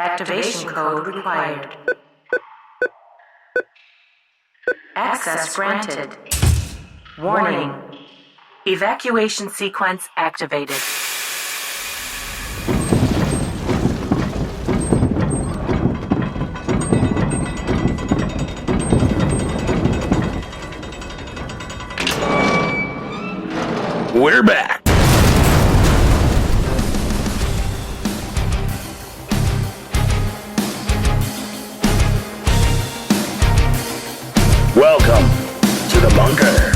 Activation code required. Access granted. Warning. Evacuation sequence activated. We're back. Welcome to the bunker.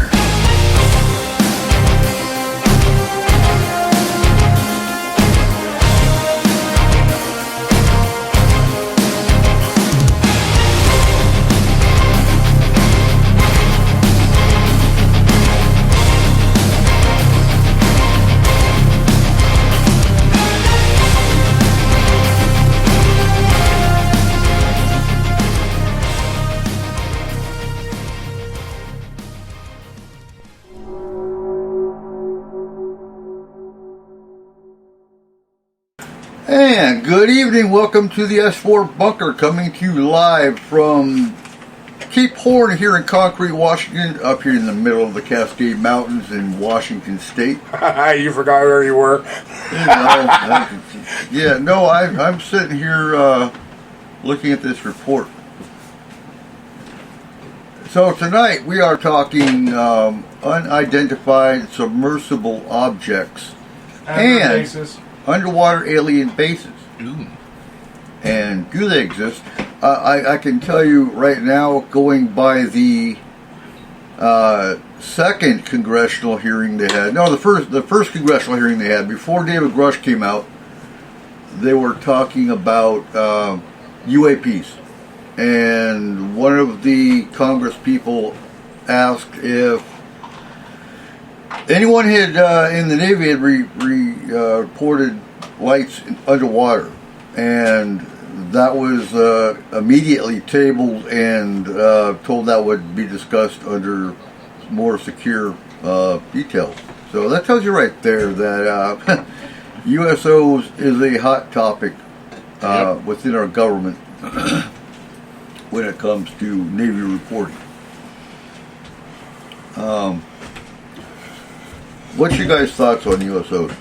And good evening, welcome to the S-4 Bunker, coming to you live from Cape Horn here in Concrete, Washington, up here in the middle of the Cascade Mountains in Washington State. You forgot where you were. I'm sitting here looking at this report. So tonight we are talking unidentified submersible objects and underwater alien bases. Ooh. And do they exist? I can tell you right now, going by the second congressional hearing they had, no, the first congressional hearing they had, before David Grush came out, they were talking about UAPs. And one of the Congress people asked if anyone had in the Navy had reported lights underwater, and that was immediately tabled and told that would be discussed under more secure details. So that tells you right there that USOs is a hot topic within our government when it comes to Navy reporting. What's your guys' thoughts on USOs?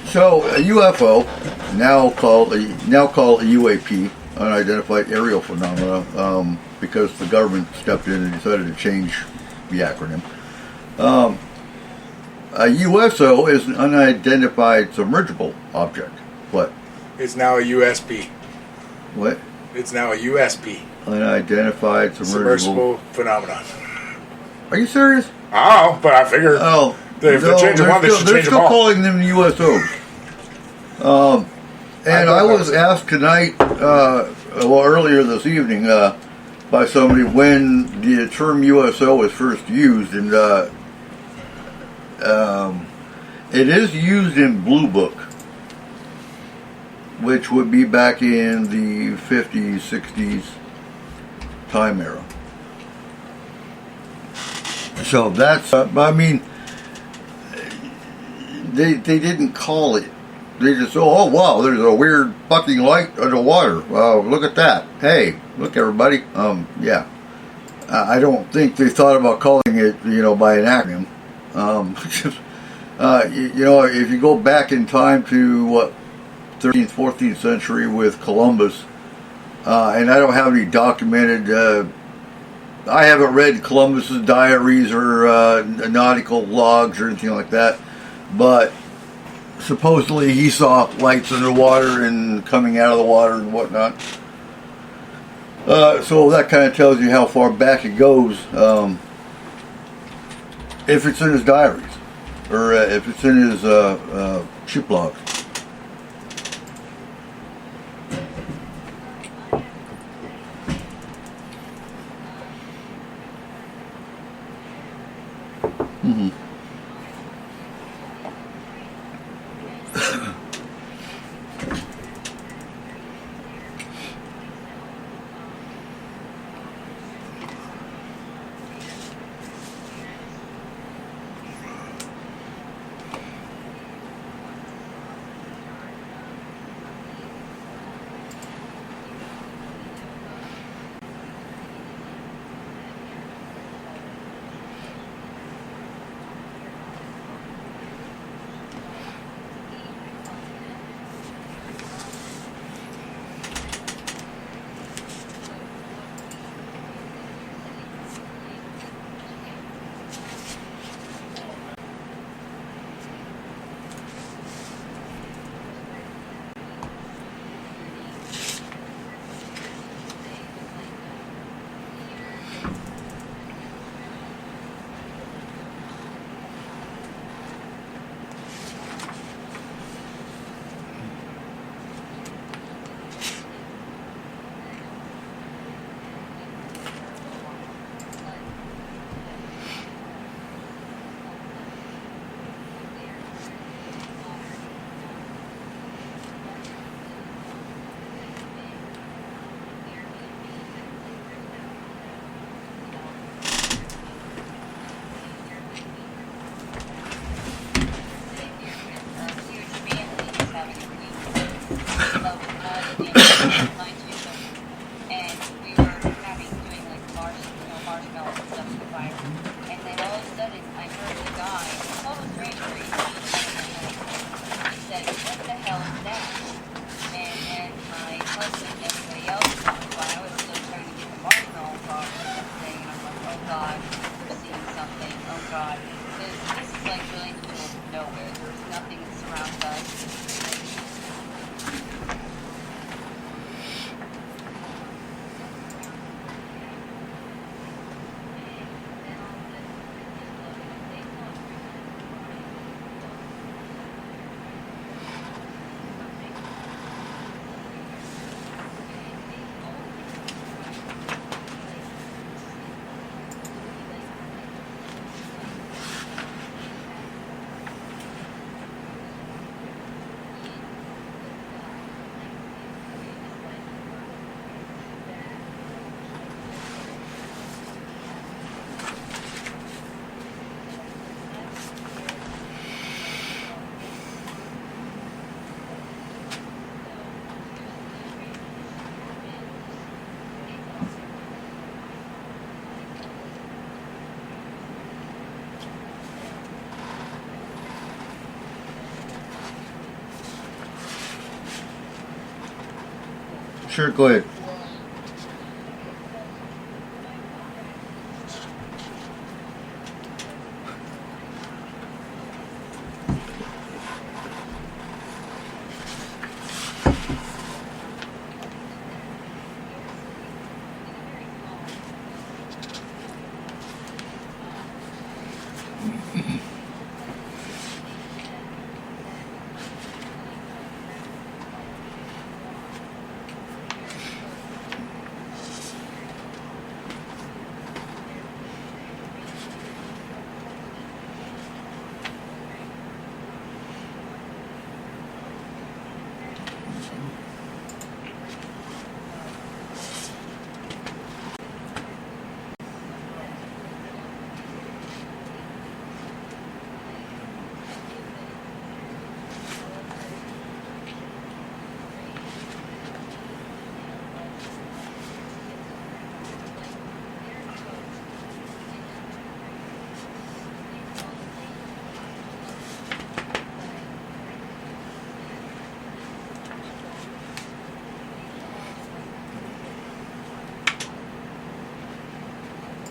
So a UFO, now called a UAP, unidentified aerial phenomena, because the government stepped in and decided to change the acronym. A USO is an unidentified submergible object. What? It's now a USP. What? It's now a USP. Unidentified submersible phenomenon. Are you serious? Oh, but I figured. Oh, if they're changing one, they should they're change them still all. calling them USOs. And I was asked tonight, earlier this evening, by somebody when the term USO was first used, and it is used in Blue Book, which would be back in the 50s, 60s time era. So that's, I mean, they didn't call it. They just, oh wow, there's a weird fucking light underwater. Wow, look at that. Hey, look everybody. Yeah. I don't think they thought about calling it, by an acronym. If you go back in time to 13th, 14th century with Columbus, and I don't have any documented, I haven't read Columbus's diaries or nautical logs or anything like that, but supposedly he saw lights underwater and coming out of the water and whatnot. So that kind of tells you how far back it goes, if it's in his diaries, or if it's in his ship logs. Mm-hmm. Sure, go ahead.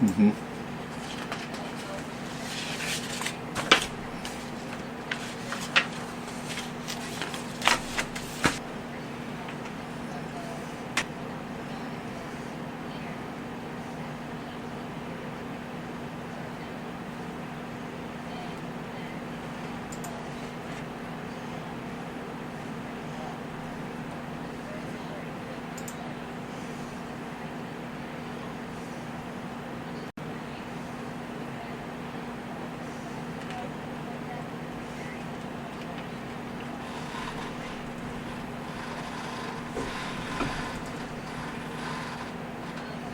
Mm-hmm.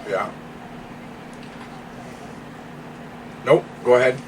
Yeah. Nope. Go ahead.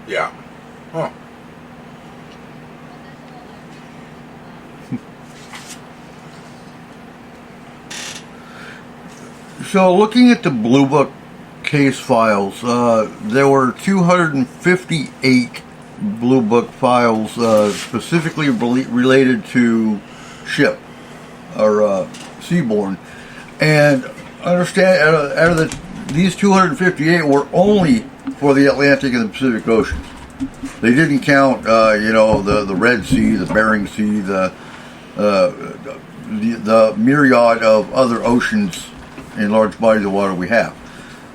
Yeah. Huh. So, looking at the Blue Book case files, there were 258 Blue Book files specifically related to ship or seaborne, and understand out of these 258 were only for the Atlantic and the Pacific Oceans. They didn't count, the Red Sea, the Bering Sea, the myriad of other oceans in large bodies of water we have.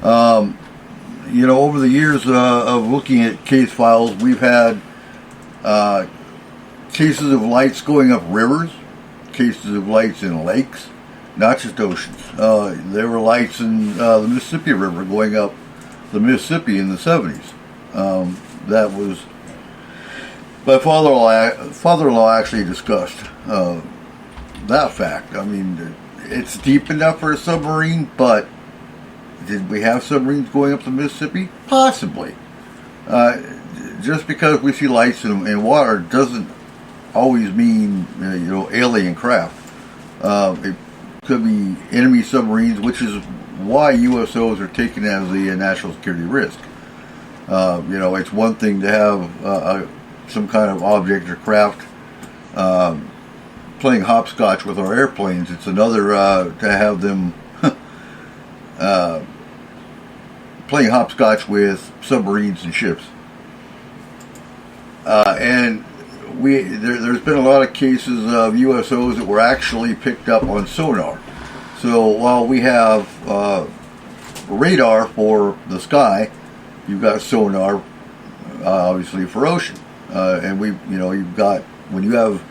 Over the years of looking at case files, we've had cases of lights going up rivers, cases of lights in lakes, not just oceans. There were lights in the Mississippi River going up the Mississippi in the 70s. That was my father-in-law actually discussed that fact. I mean, it's deep enough for a submarine, but did we have submarines going up the Mississippi? Possibly. Just because we see lights in water doesn't always mean alien craft. It could be enemy submarines, which is why USOs are taken as the national security risk. It's one thing to have some kind of object or craft playing hopscotch with our airplanes. It's another to have them playing hopscotch with submarines and ships. And there's been a lot of cases of USOs that were actually picked up on sonar. So while we have radar for the sky, you've got sonar, obviously, for ocean. And you've got, when you have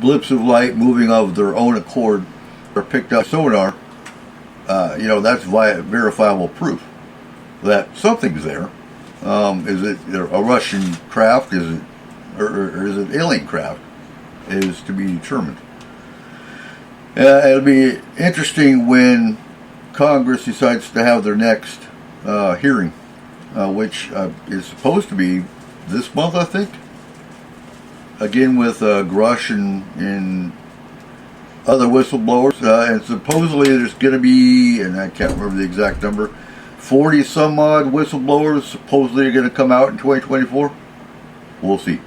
blips of light moving of their own accord or picked up sonar, that's verifiable proof that something's there. Is it a Russian craft? Is it, or is it alien craft? Is to be determined. It'll be interesting when Congress decides to have their next hearing, which is supposed to be this month, I think. Again with Grush and other whistleblowers, and supposedly there's going to be, and I can't remember the exact number, 40 some odd whistleblowers supposedly are going to come out in 2024. We'll see.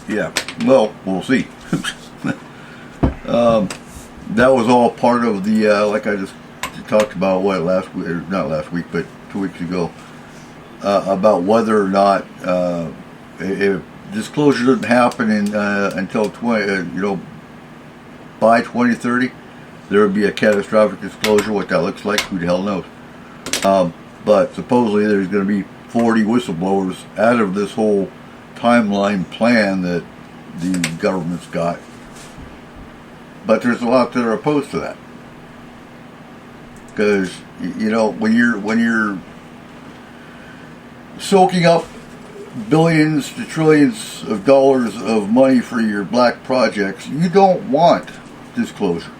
Yeah, well, we'll see. That was all part of the, like I just talked about, last week, not last week, but 2 weeks ago, about whether or not, if disclosure doesn't happen until by 2030, there would be a catastrophic disclosure. What that looks like, who the hell knows? But supposedly there's going to be 40 whistleblowers out of this whole timeline plan that the government's got. But there's a lot that are opposed to that, because when you're soaking up billions to trillions of dollars of money for your black projects, you don't want disclosure.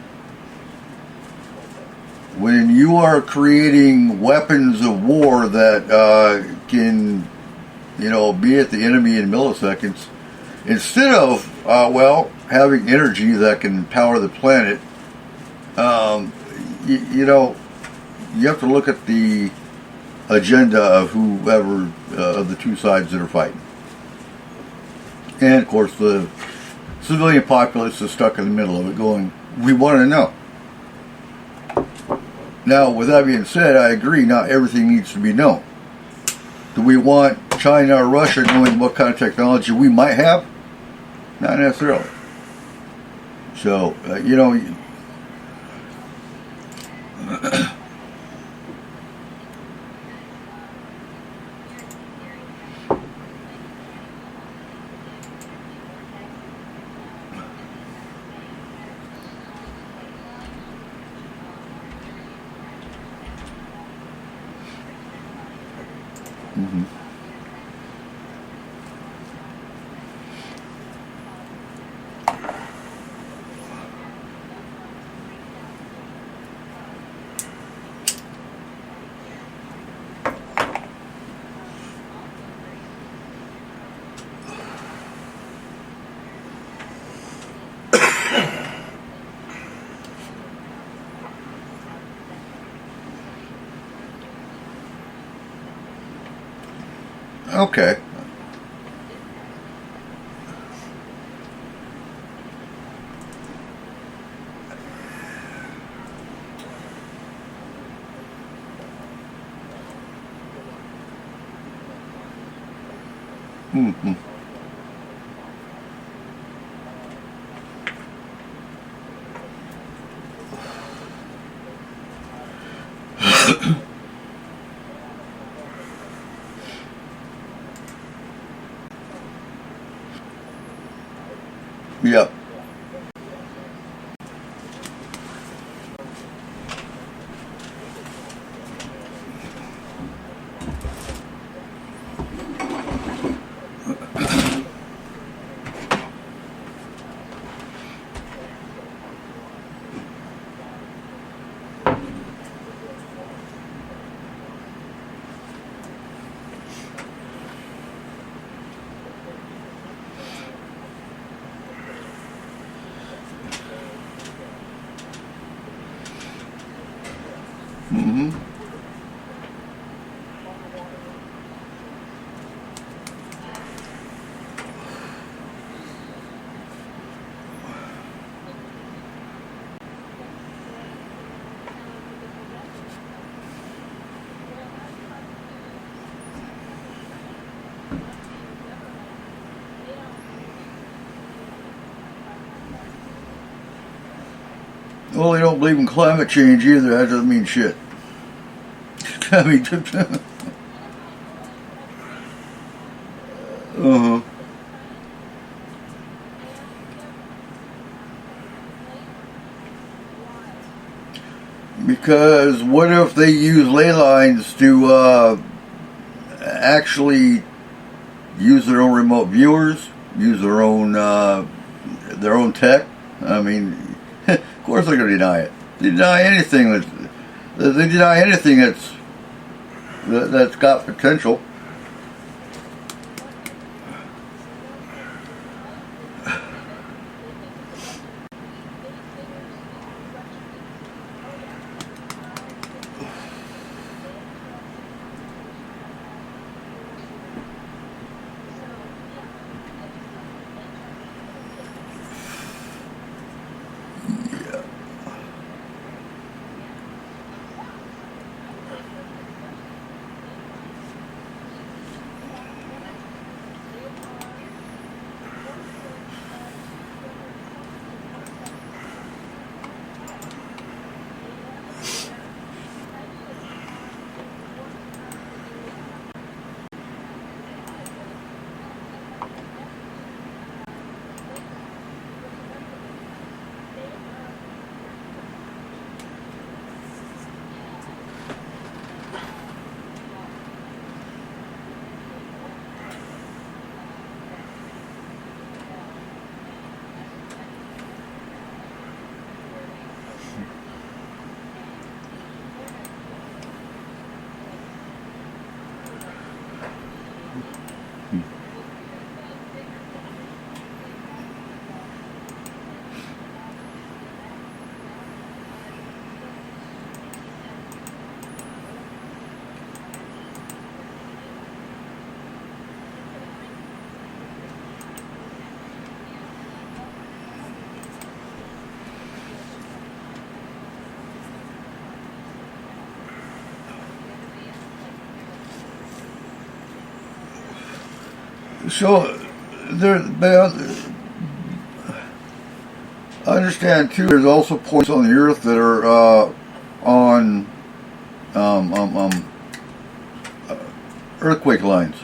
When you are creating weapons of war that can, be at the enemy in milliseconds, instead of, having energy that can power the planet, you have to look at the agenda of whoever of the two sides that are fighting. And of course the civilian populace is stuck in the middle of it going, we want to know. Now, with that being said, I agree, not everything needs to be known. Do we want China or Russia knowing what kind of technology we might have? Not necessarily. So, mm-hmm. Okay. Mm-hmm. Yep. Mm-hmm. Well, they don't believe in climate change either. That doesn't mean shit. I mean, uh-huh. Because what if they use ley lines to actually use their own remote viewers, use their own tech? I mean, of course they're going to deny it. They deny anything that's got potential. So, I understand too. There's also points on the Earth that are on earthquake lines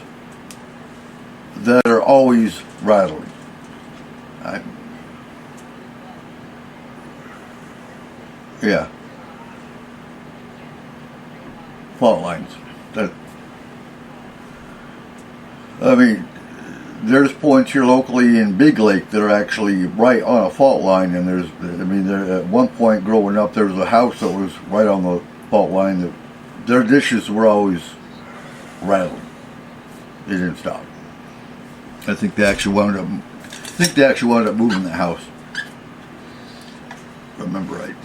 that are always rattling. Yeah, fault lines. I mean, there's points here locally in Big Lake that are actually right on a fault line, and there at one point growing up, there was a house that was right on the fault line that their dishes were always rattling. They didn't stop. I think they actually wound up moving the house. If I remember right.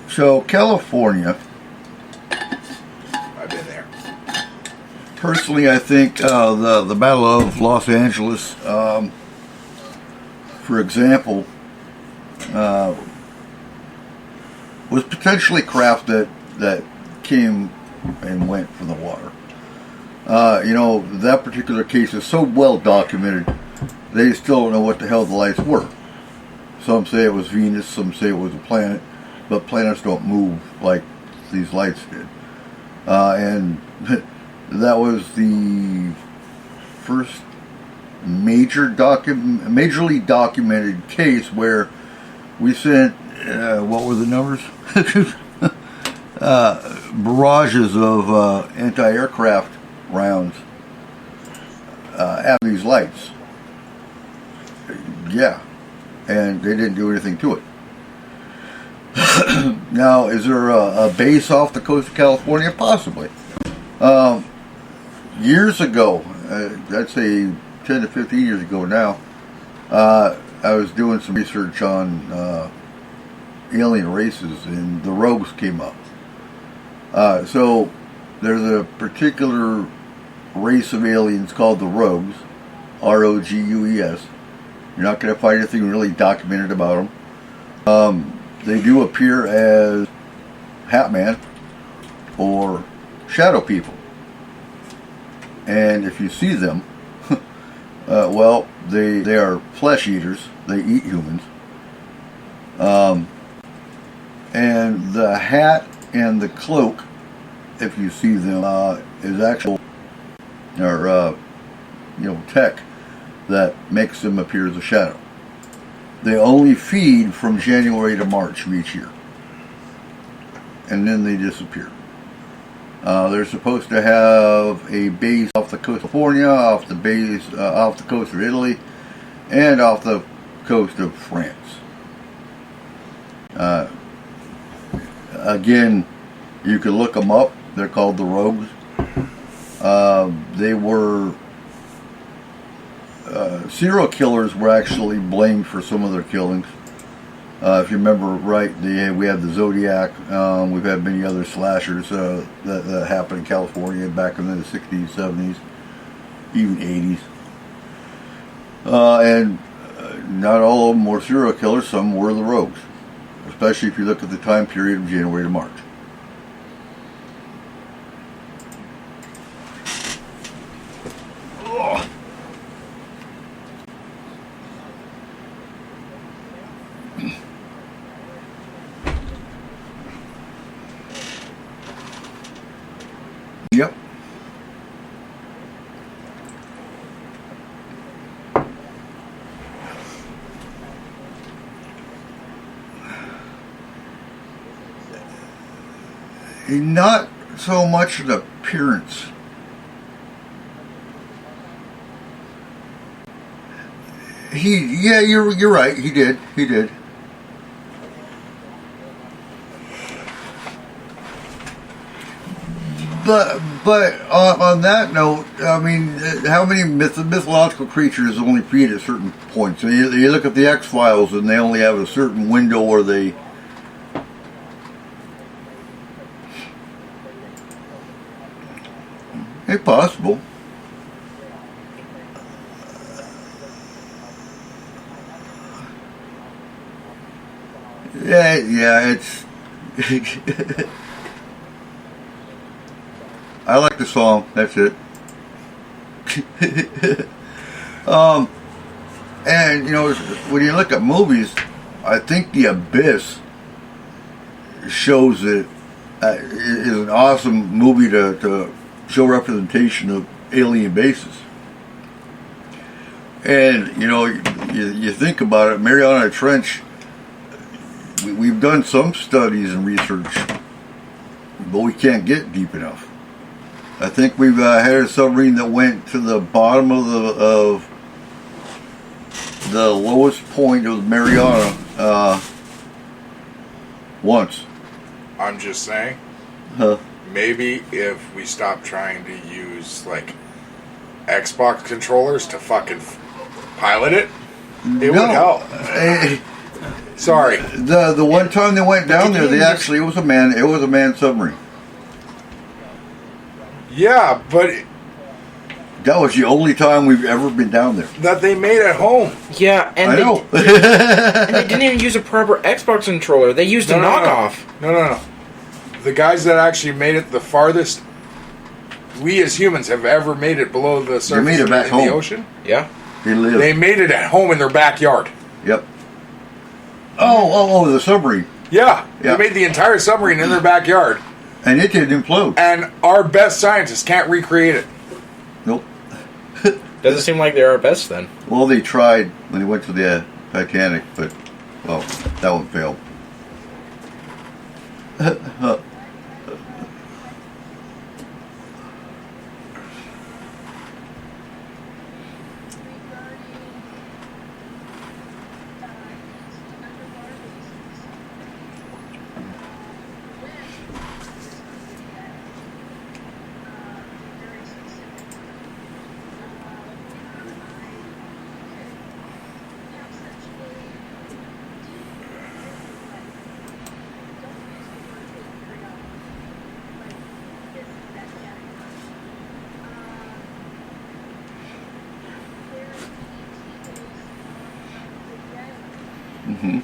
So California. Personally, I think the Battle of Los Angeles, for example, was potentially craft that came and went from the water. That particular case is so well documented, they still don't know what the hell the lights were. Some say it was Venus, some say it was a planet, but planets don't move like these lights did. And that was the first majorly documented case where we sent, what were the numbers? Barrages of anti-aircraft rounds at these lights. Yeah, and they didn't do anything to it. Now, is there a base off the coast of California? Possibly. Years ago, I'd say 10 to 15 years ago now, I was doing some research on alien races, and the rogues came up. So there's a particular race of aliens called the rogues, R-O-G-U-E-S. You're not going to find anything really documented about them. They do appear as Hat Man or shadow people. And if you see them, Well, they are flesh eaters. They eat humans. And the hat and the cloak, if you see them, is actual or tech that makes them appear as a shadow. They only feed from January to March of each year, and then they disappear. They're supposed to have a base off the coast of California, off the coast of Italy, and off the coast of France. Again, you can look them up. They're called the Rogues. They were serial killers were actually blamed for some of their killings. If you remember right, we had the Zodiac. We've had many other slashers that happened in California back in the 60s, 70s, even 80s. And not all of them were serial killers. Some were the Rogues, especially if you look at the time period of January to March. Yep. Not so much an appearance. You're right. He did. But on that note, I mean, how many mythological creatures only feed at certain points? So you look at the X-Files, and they only have a certain window where they. It's possible. Yeah, it's. I like the song. That's it. And when you look at movies, I think The Abyss shows it is an awesome movie to show representation of alien bases. And you think about it, Mariana Trench. We've done some studies and research, but we can't get deep enough. I think we've had a submarine that went to the bottom of the lowest point of Mariana once. I'm just saying. Huh? Maybe if we stop trying to use like Xbox controllers to fucking pilot it, it would help. Sorry. The one time they went down there, it was a manned submarine. Yeah, but that was the only time we've ever been down there. That they made at home. Yeah, and I know. And they didn't even use a proper Xbox controller. They used a knockoff. No. The guys that actually made it the farthest we as humans have ever made it below the surface made it back in home. the ocean. Yeah. They made it at home in their backyard. Yep. Oh, the submarine. Yeah. They made the entire submarine in their backyard. And it didn't implode. And our best scientists can't recreate it. Nope. Doesn't seem like they're our best then. Well, they tried when they went to the Titanic, but, well, that one failed. Mm-hmm.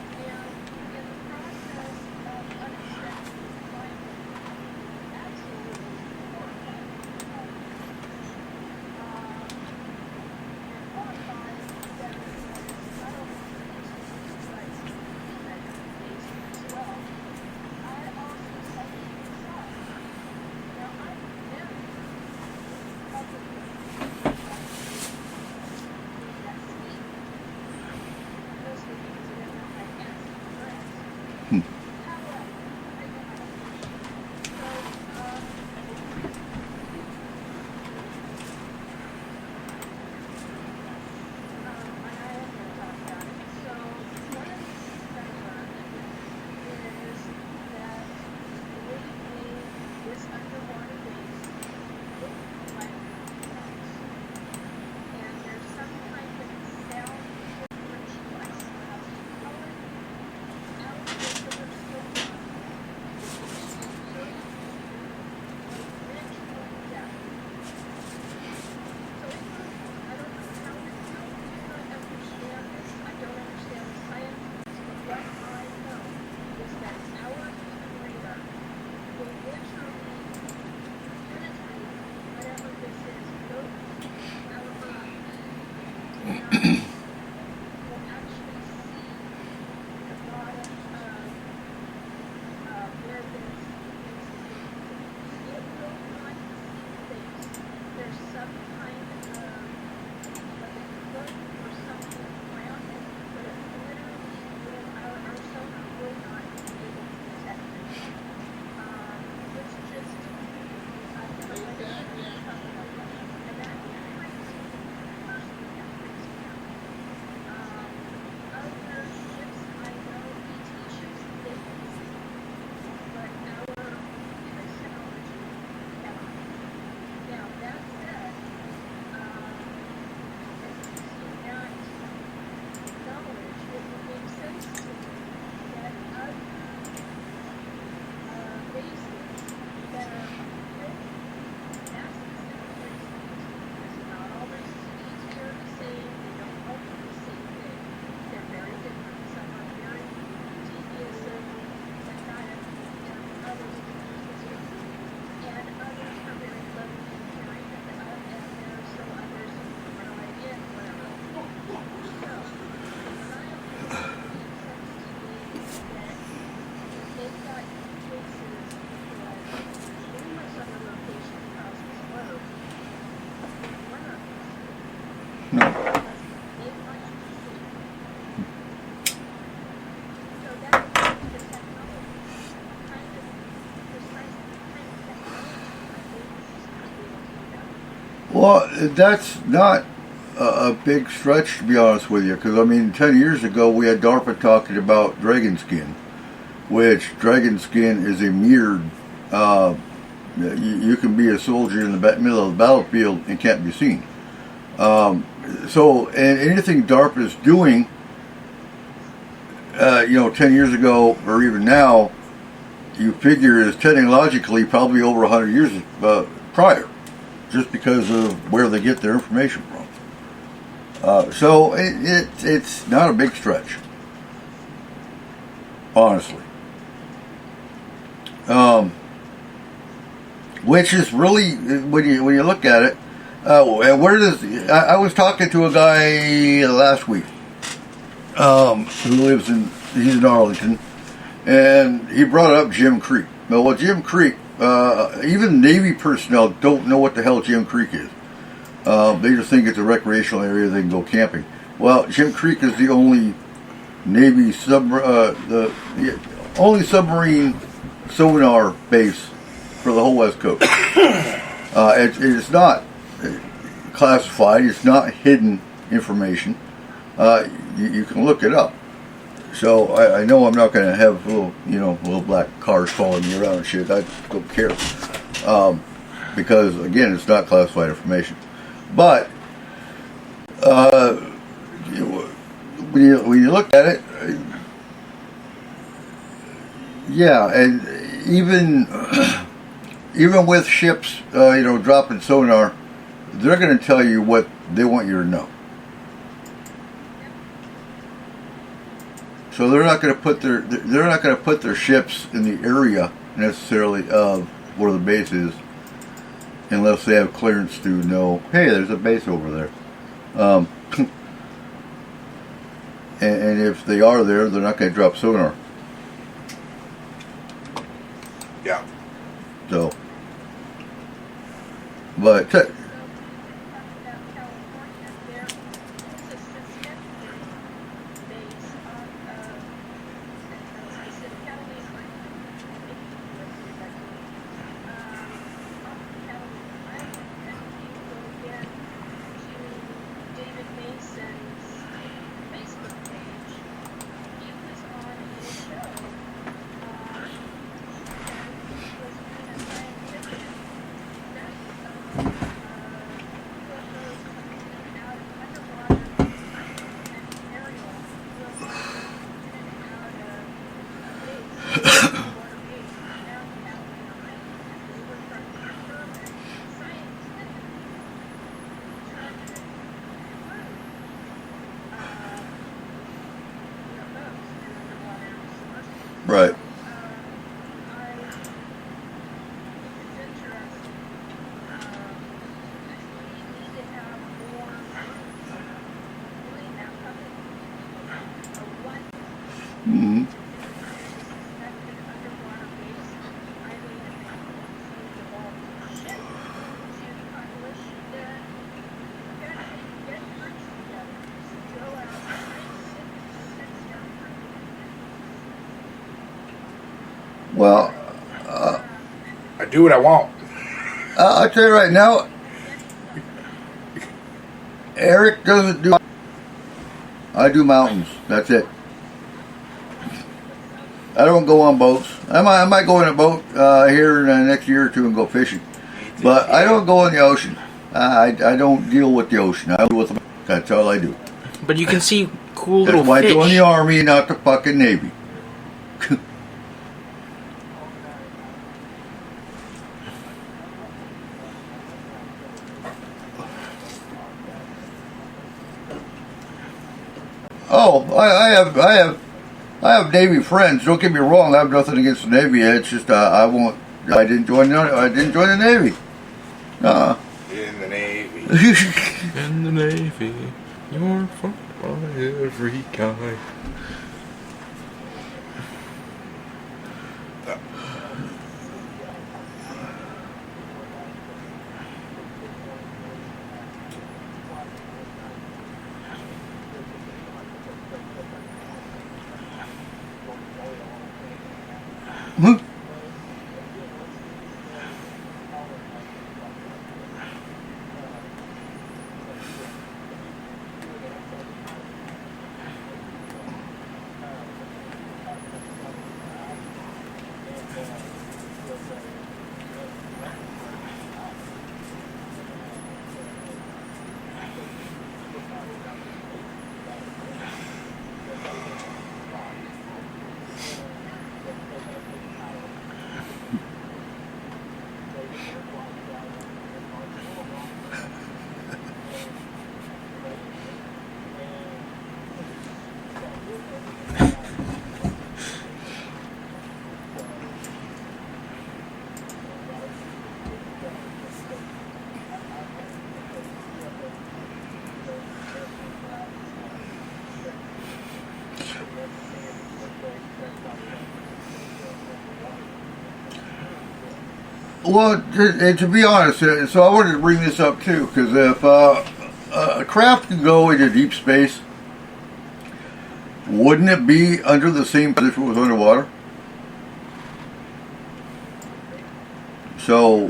Well, that's not a big stretch, to be honest with you, because I mean, 10 years ago we had DARPA talking about dragon skin, which dragon skin is a mirrored. You can be a soldier in the middle of the battlefield and can't be seen. So, and anything DARPA is doing, 10 years ago or even now, you figure is technologically probably over 100 years prior, just because of where they get their information from. So it's not a big stretch, honestly. Which is really, when you look at it, where does I was talking to a guy last week who he's in Arlington, and he brought up Jim Creek. Well, Jim Creek, even Navy personnel don't know what the hell Jim Creek is. They just think it's a recreational area they can go camping. Well, Jim Creek is the only Navy the only submarine sonar base for the whole West Coast. It's not classified. It's not hidden information. You can look it up. So I know I'm not going to have little black cars following me around and shit. I don't care. Because again, it's not classified information. But when you look at it, yeah, and even with ships, dropping sonar, they're going to tell you what they want you to know. So they're not going to put their ships in the area necessarily of where the base is, unless they have clearance to know, hey, there's a base over there. And if they are there, they're not going to drop sonar. Yeah. So, but Right. Mm-hmm. Well, I do what I want. I'll tell you right now, Eric doesn't do. I do mountains. That's it. I don't go on boats. I might go on a boat here in the next year or two and go fishing, but I don't go in the ocean. I don't deal with the ocean. I deal with the. That's all I do. But you can see cool little That's why fish. I joined the Army, not the fucking Navy. Oh, I have Navy friends. Don't get me wrong. I have nothing against the Navy. It's just I won't. I didn't join the Navy. In the Navy. In the Navy, you're fun by every guy. Hmm? Well, to be honest, so I wanted to bring this up too, because if a craft can go into deep space, wouldn't it be under the same position it was underwater? So,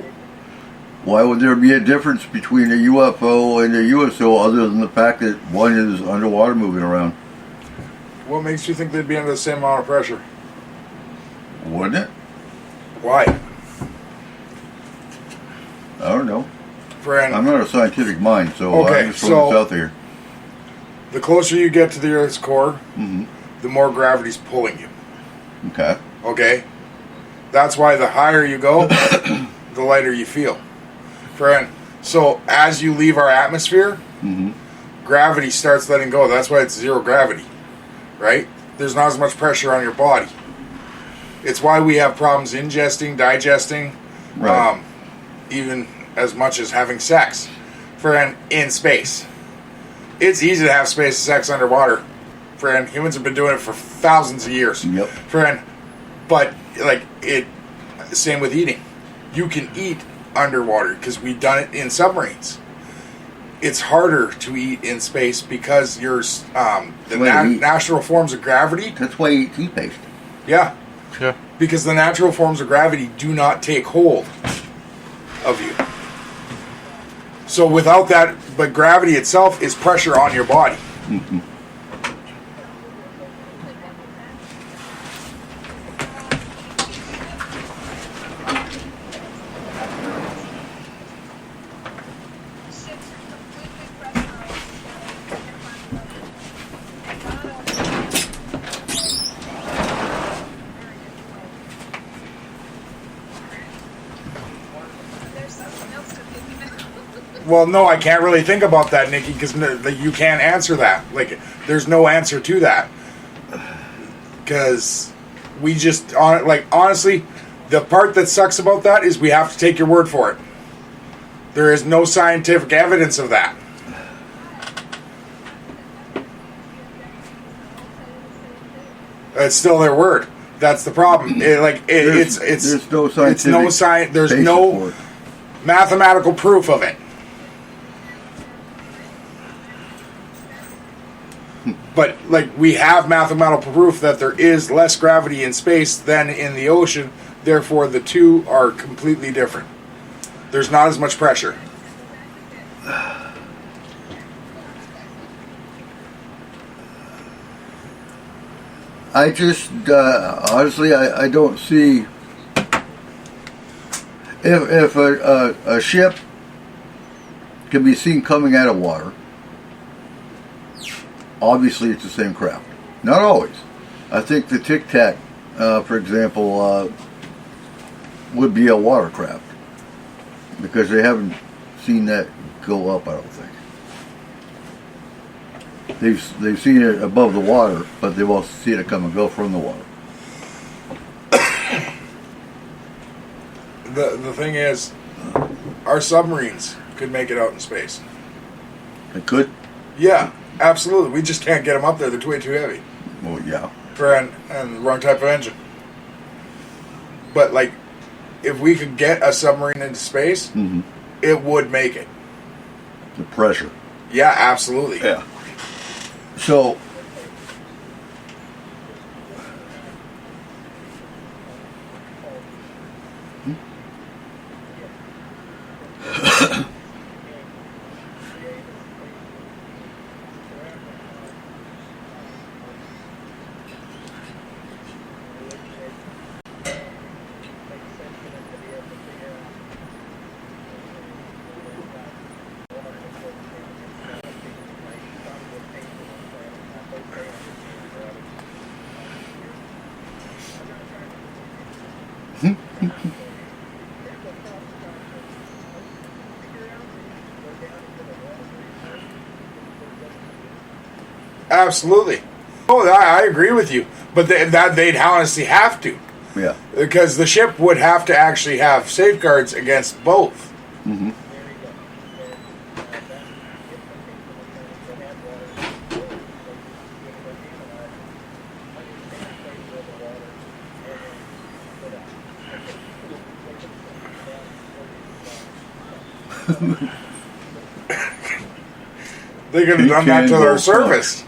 why would there be a difference between a UFO and a USO other than the fact that one is underwater moving around? What makes you think they'd be under the same amount of pressure? Wouldn't it? Why? I don't know. Friend, I'm not a scientific mind, so Okay, I'm just throwing this so- out there. the closer you get to the Earth's core, Hmm. the more gravity's pulling you. Okay. Okay? That's why the higher you go, the lighter you feel. Friend, so as you leave our atmosphere, Hmm. gravity starts letting go. That's why it's zero gravity. Right? There's not as much pressure on your body. It's why we have problems ingesting, digesting, Right. even as much as having sex. Friend, in space. It's easy to have space sex underwater. Friend, humans have been doing it for thousands of years. Yep. Friend, but like it, same with eating. You can eat underwater because we've done it in submarines. It's harder to eat in space because your the Wait, eat. natural forms of gravity. That's why you eat toothpaste. Yeah, Yeah. because the natural forms of gravity do not take hold of you. So without that, but gravity itself is pressure on your body. Hmm. Well, no, I can't really think about that, Nikki, because you can't answer that. Like, there's no answer to that. Because We just, honestly, the part that sucks about that is we have to take your word for it. There is no scientific evidence of that. It's still their word. That's the problem. There's no scientific there's no mathematical proof of it. But we have mathematical proof that there is less gravity in space than in the ocean. Therefore, the two are completely different. There's not as much pressure. I just honestly, I don't see if a ship can be seen coming out of water. Obviously, it's the same craft. Not always. I think the Tic Tac, for example, would be a watercraft because they haven't seen that go up. I don't think they've seen it above the water, but they've also seen it come and go from the water. The thing is, our submarines could make it out in space. It could. Yeah, absolutely. We just can't get them up there. They're way too heavy. Well, yeah. And the wrong type of engine. But if we could get a submarine into space, it would make it. The pressure. Yeah, absolutely. Yeah. So, absolutely. Oh, I agree with you. But they'd honestly have to. yeah. Because the ship would have to actually have safeguards against both. Mm-hmm. They could have done that to their surface.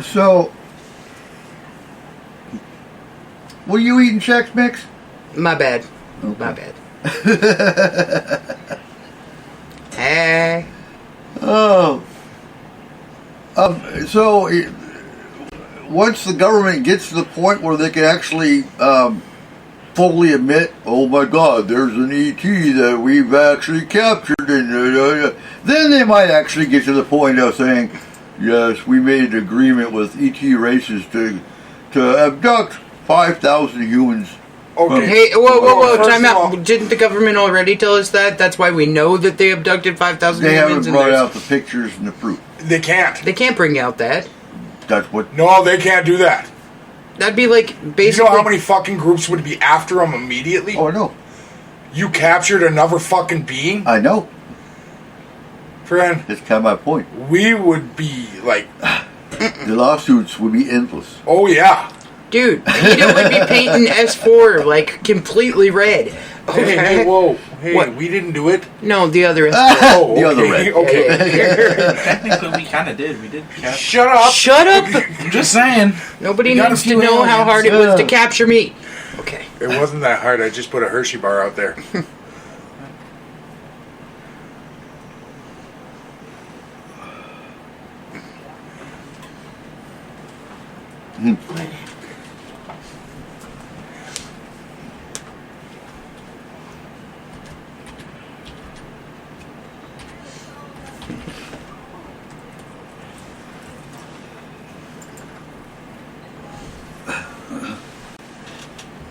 So, what are you eating, Chex Mix? My bad. Okay. My bad. Hey. Oh. Once the government gets to the point where they can actually fully admit, oh my God, there's an ET that we've actually captured, and then they might actually get to the point of saying, yes, we made an agreement with ET races to abduct 5,000 humans. Okay. Hey, whoa, First time of all- out. Didn't the government already tell us that? That's why we know that they abducted 5,000 They humans. haven't brought out the pictures and the proof. They can't. They can't bring out that. That's what. No, they can't do that. That'd be like You basically. know how many fucking groups would be after them immediately? Oh, I know. You captured another fucking being? I know. Friend, That's kind of my point. we would be like, The lawsuits would be endless. oh yeah. Dude, PETA would be painting S-4 like completely red. Hey, hey, whoa. Hey, What? we didn't do it? No, the other S4. Oh, The other okay. red. Okay. Technically, we kind of did. We did. Shut up. Shut up! I'm just saying. Nobody We got needs a to few know how aliens. hard it was to capture me. Okay. It wasn't that hard. I just put a Hershey bar out there.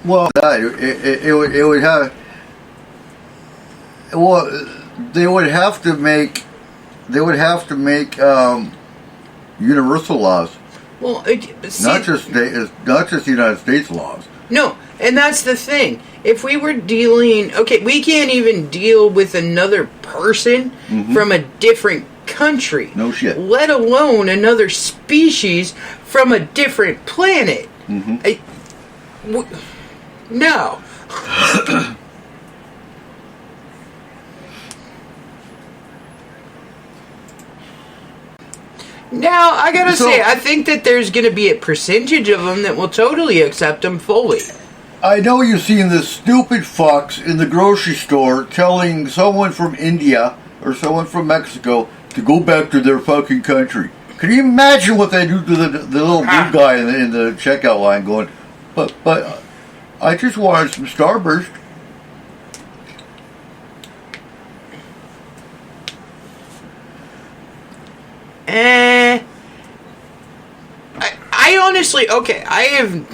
Well, it would have. Well, they would have to make. They would have to make universal laws, Well, see, not just the United States laws. no, and that's the thing. If we were dealing, okay, we can't even deal with another person from a different country. No shit. Let alone another species from a different planet. No. Now, I gotta So- say, I think that there's gonna be a percentage of them that will totally accept them fully. I know you've seen this stupid fucks in the grocery store telling someone from India or someone from Mexico to go back to their fucking country. Can you imagine what they do to the little blue guy in the checkout line going, but I just wanted some Starburst. I honestly, okay, I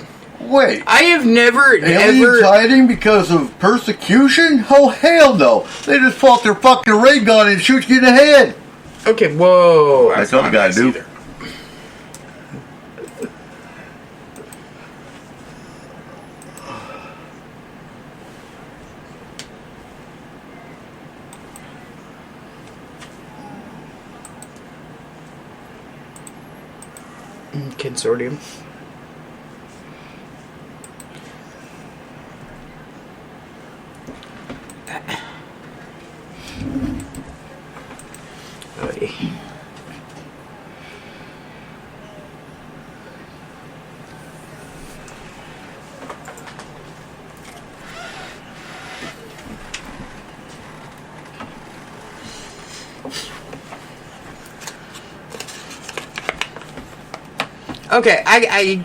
Wait, have never, aliens ever... hiding because of persecution? Oh, hell no. They just pull out their fucking ray gun and shoot you in the head. Okay, whoa. That's all you gotta do. Either. Consortium. Oy. Okay, I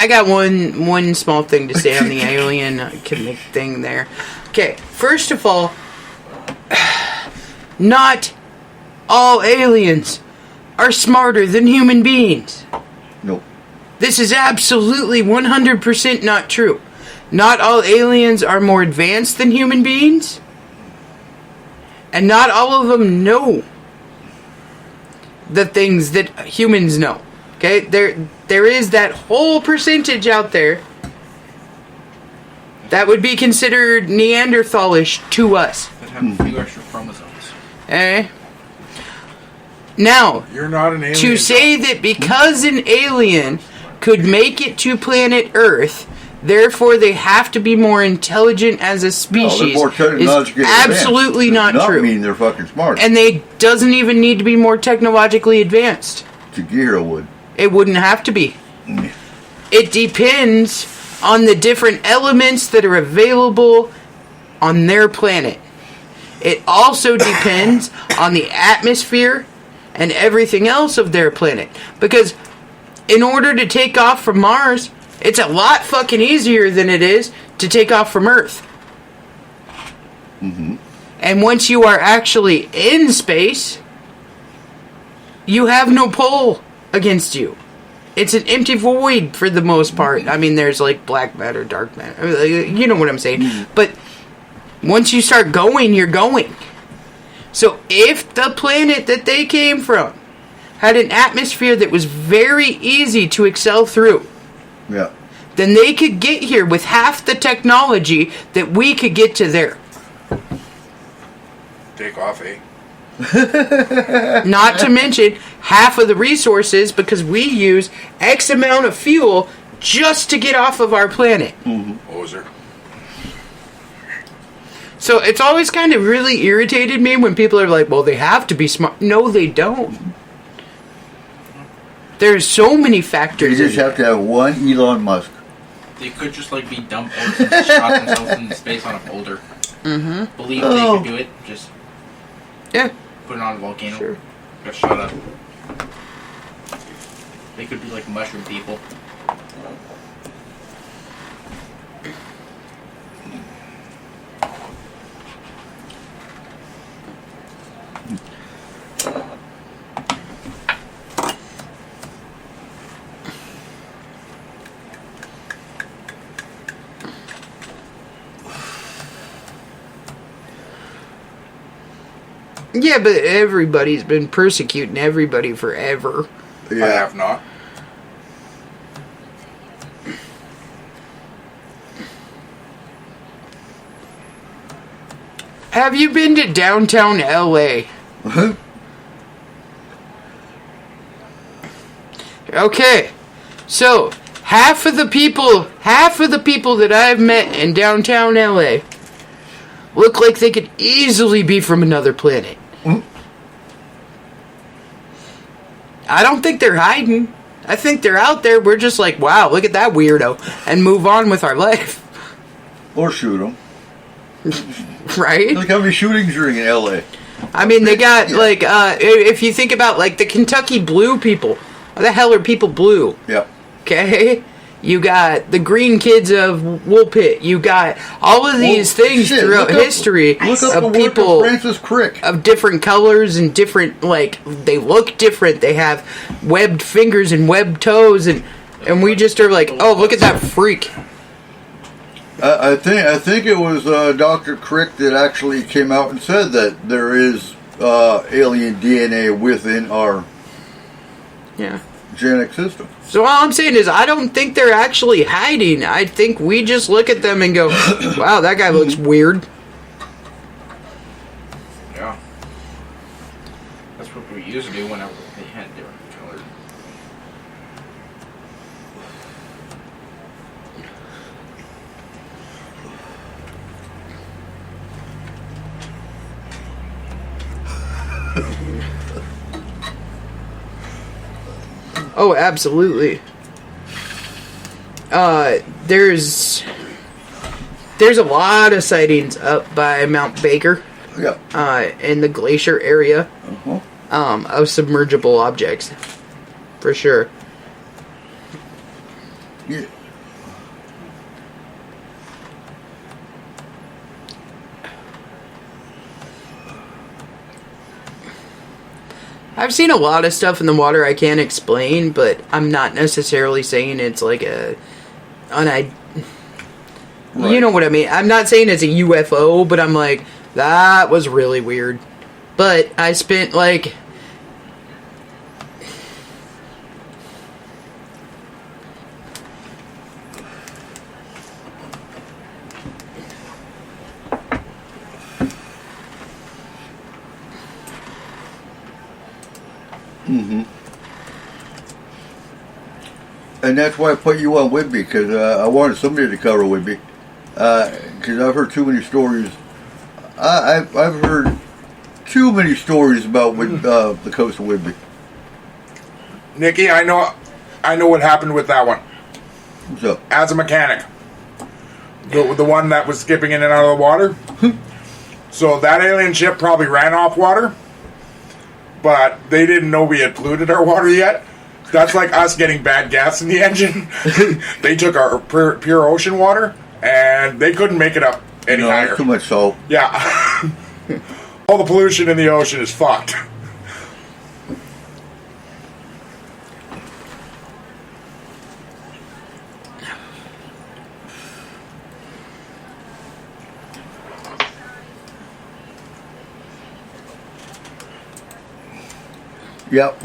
got one small thing to say on the alien thing there. Okay, first of all, not all aliens are smarter than human beings. Nope. This is absolutely 100% not true. Not all aliens are more advanced than human beings, and not all of them know the things that humans know. Okay, there is that whole percentage out there that would be considered Neanderthalish to us. That have a few extra chromosomes. Eh? Now, You're not an alien. to say that because an alien could make it to planet Earth, therefore they have to be more intelligent as a No, they're species more is technologically absolutely advanced. not Does true. mean they're fucking smart. And they doesn't even need to be more technologically advanced. To get here, it would. It wouldn't have to be. Mm. It depends on the different elements that are available on their planet. It also depends on the atmosphere and everything else of their planet. Because in order to take off from Mars, it's a lot fucking easier than it is to take off from Earth. Mm-hmm. And once you are actually in space, you have no pull against you. It's an empty void for the most part. I mean, there's like black matter, dark matter. You know what I'm saying. But once you start going, you're going. So if the planet that they came from had an atmosphere that was very easy to excel through, Yeah. then they could get here with half the technology that we could get to there. Take off, eh? Not to mention half of the resources, because we use X amount of fuel just to get off of our planet. Ozer. So it's always kind of really irritated me when people are like, well, they have to be smart. No, they don't. There's so many You factors. just have to have one Elon Musk. They could just like be dumb orcs and just shot themselves into space on a boulder. Mm-hmm. Believe they could do it. Just Yeah. put it on a volcano. Sure. Got shot up. They could be like mushroom people. Yeah, but everybody's been persecuting everybody forever. I have not. Have you been to downtown LA? Okay, so half of the people that I've met in downtown LA look like they could easily be from another planet. I don't think they're hiding. I think they're out there. We're just like, wow, look at that weirdo, and move on with our life. Or shoot them. Right? Look how many shootings are in LA. I mean, they got, like, if you think about, like, the Kentucky Blue people. Why the hell are people blue? Yep. Okay? You got the green kids of Woolpit. You got all of these things throughout history Look up the of work people of Francis Crick. of different colors and different, like, they look different. They have webbed fingers and webbed toes, and we just are like, oh, look at that freak. I think it was Dr. Crick that actually came out and said that there is alien DNA within our Yeah. genetic system. So all I'm saying is I don't think they're actually hiding. I think we just look at them and go, wow, that guy looks weird. Yeah. That's what we used to do whenever they had different colors. Oh, absolutely. There's a lot of sightings up by Mount Baker, Yeah. in the glacier area, of submergible objects, for sure. Yeah. I've seen a lot of stuff in the water I can't explain, but I'm not necessarily saying it's like you know what I mean. I'm not saying it's a UFO, but I'm like, that was really weird. But I spent like And that's why I put you on with me, because I wanted somebody to cover with me. Because I've heard too many stories. I've heard too many stories about the coast of Whidbey. Nikki, I know what happened with that one. What's up? As a mechanic, the one that was skipping in and out of the water. So that alien ship probably ran off water, but they didn't know we had polluted our water yet. That's like us getting bad gas in the engine. They took our pure ocean water, and they couldn't make it up any No, higher. that's too much salt. Yeah. All the pollution in the ocean is fucked. Yep.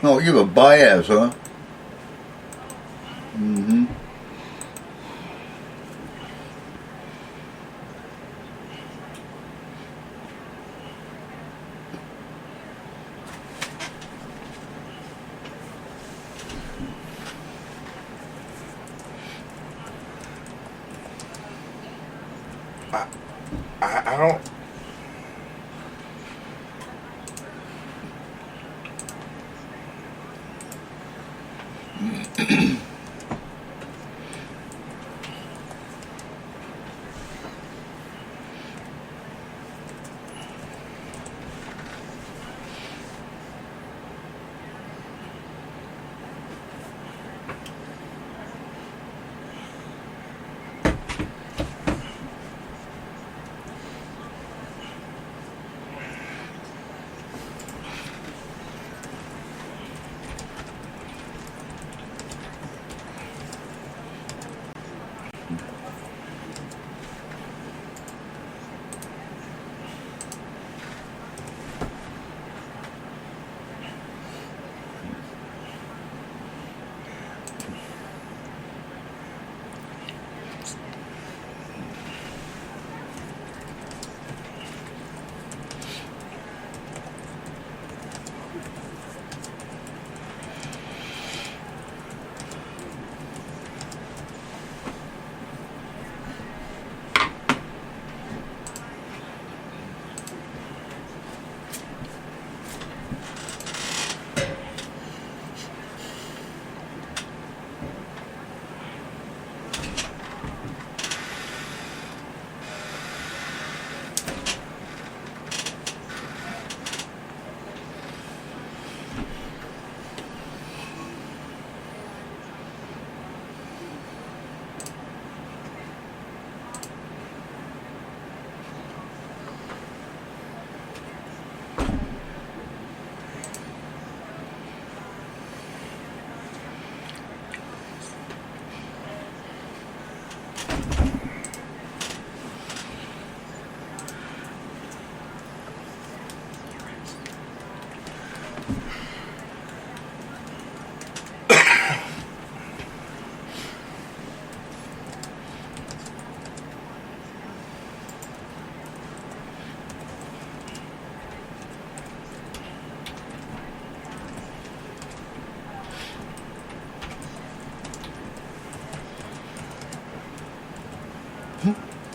Oh, you have a bias, huh? Mm-hmm. I don't.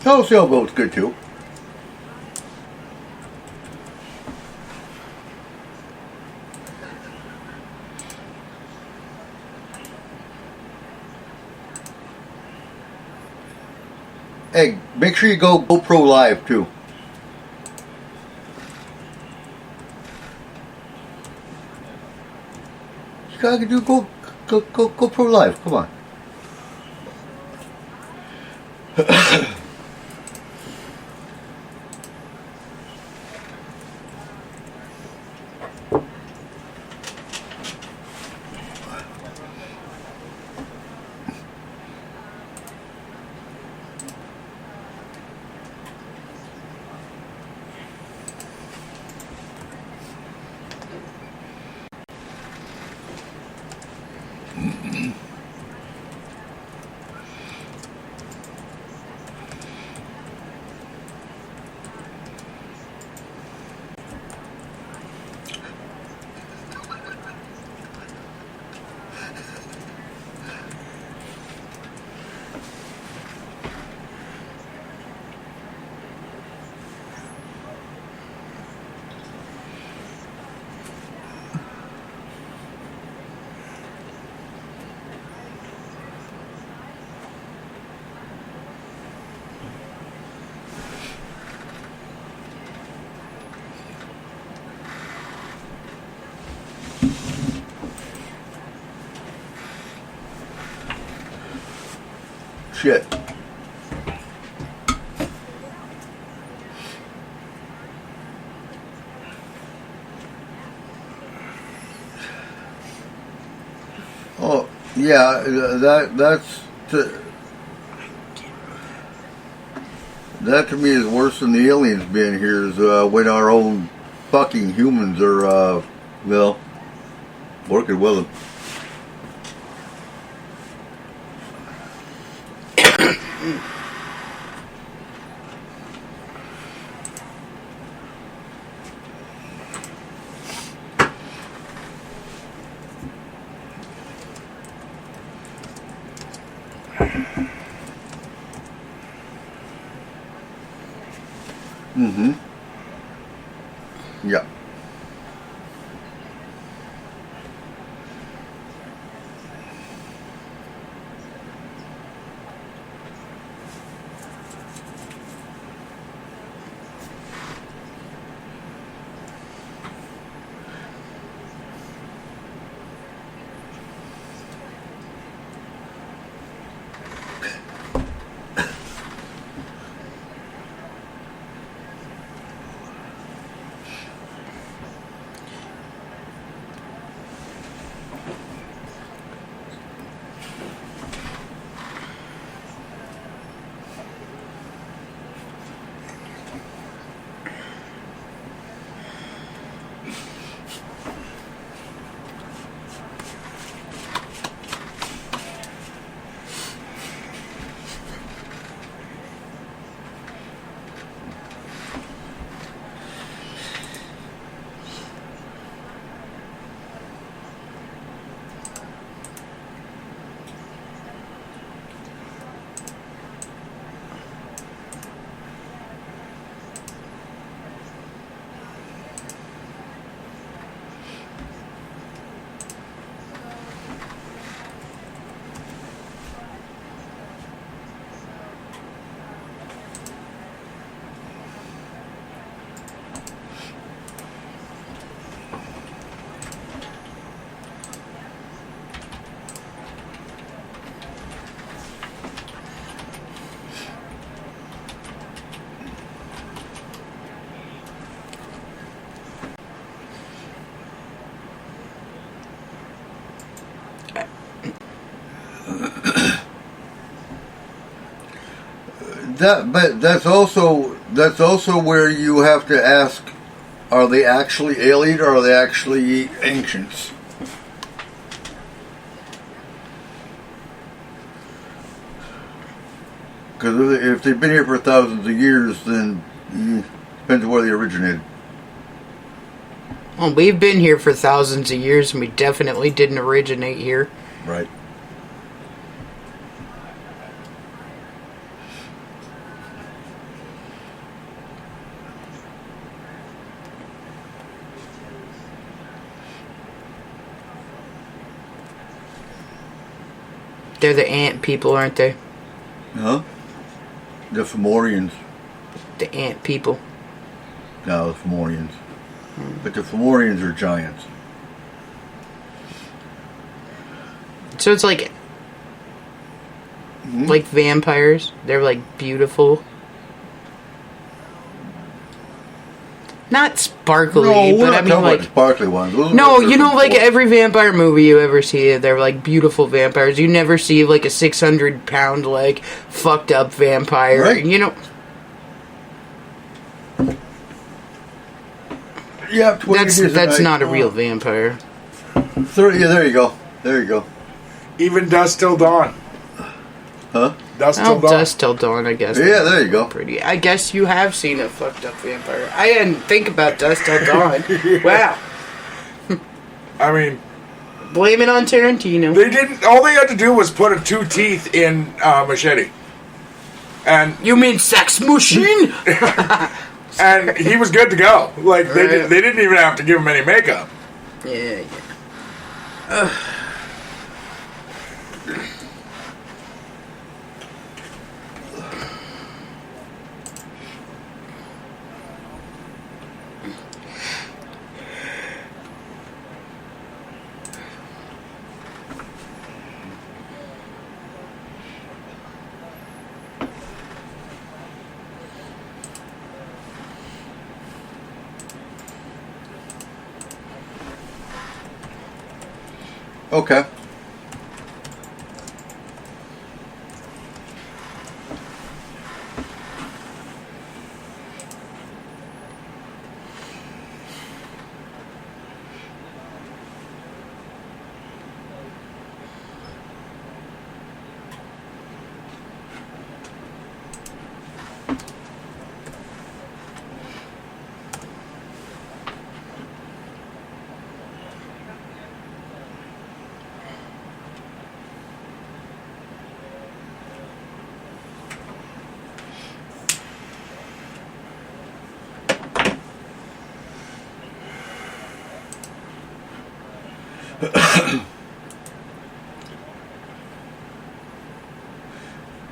Oh, sailboat's good too. Hey, make sure you go GoPro Live too. You gotta do GoPro Live. Come on. Shit. Oh yeah, that to me is worse than the aliens being here. Is when our own fucking humans are well working with them. Mm-hmm. Yeah. But that's also where you have to ask: are they actually alien, or are they actually ancients? Because if they've been here for thousands of years, then depends on where they originated. Well, we've been here for thousands of years, and we definitely didn't originate here. Right. They're the ant people, aren't they? Huh? The Fomorians. The ant people. No, the Fomorians. But the Fomorians are giants. So it's like vampires. They're like beautiful. Not sparkly, No, we're but not I mean talking like about the sparkly ones. Those are no, what you they're know, like for. every vampire movie you ever see, they're like beautiful vampires. You never see like a 600-pound like fucked up vampire. Right. You know, Yeah, 20 years that's a night. not a real vampire. 30, yeah, there you go. There you go. Even Dusk Till Dawn. Huh? Dusk Oh, Till Dawn. Dust Till Dawn, I guess. Yeah, there you go. Pretty. I guess you have seen a fucked up vampire. I didn't think about Dust Till Dawn. Wow. I mean, Blame it on Tarantino. they didn't. All they had to do was put 2 teeth in Machete, and You mean Sex Machine? and he was good to go. Like they didn't even have to give him any makeup. Yeah. Okay.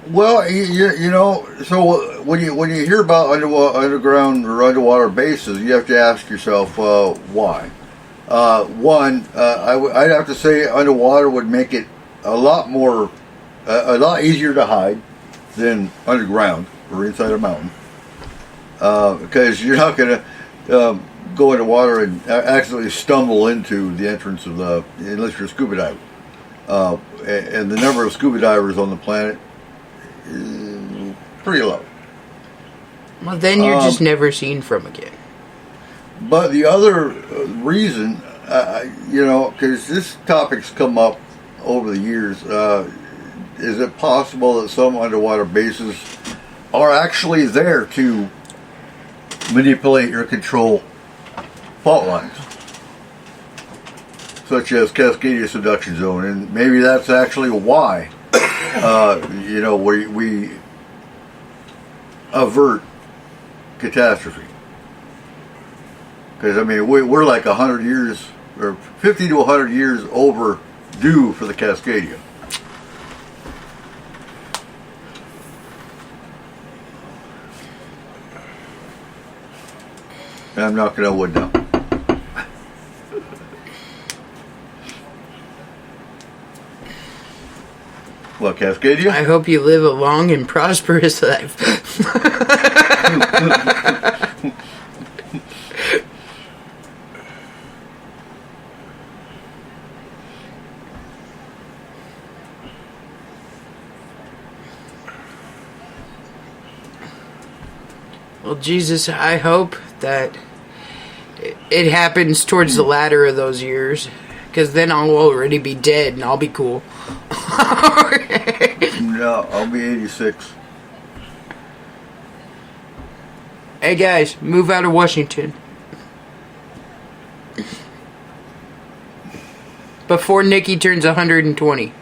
Well, you know, so when you hear about underground or underwater bases, you have to ask yourself why. I'd have to say underwater would make it a lot easier to hide than underground or inside a mountain, because you're not going to go into water and accidentally stumble into the entrance of unless you're a scuba diver. And the number of scuba divers on the planet is pretty low. Well, then you're just never seen from again. But the other reason, because this topic's come up over the years, is it possible that some underwater bases are actually there to manipulate or control fault lines, such as Cascadia Subduction Zone, and maybe that's actually why, we avert catastrophe. Because, I mean, we're like 100 years, or 50 to 100 years overdue for the Cascadia. And I'm knocking on wood now. What, Cascadia? I hope you live a long and prosperous life. Well, Jesus, I hope that it happens towards the latter of those years, because then I'll already be dead and I'll be cool. No, I'll be 86. Hey guys, move out of Washington. Before Nikki turns 120.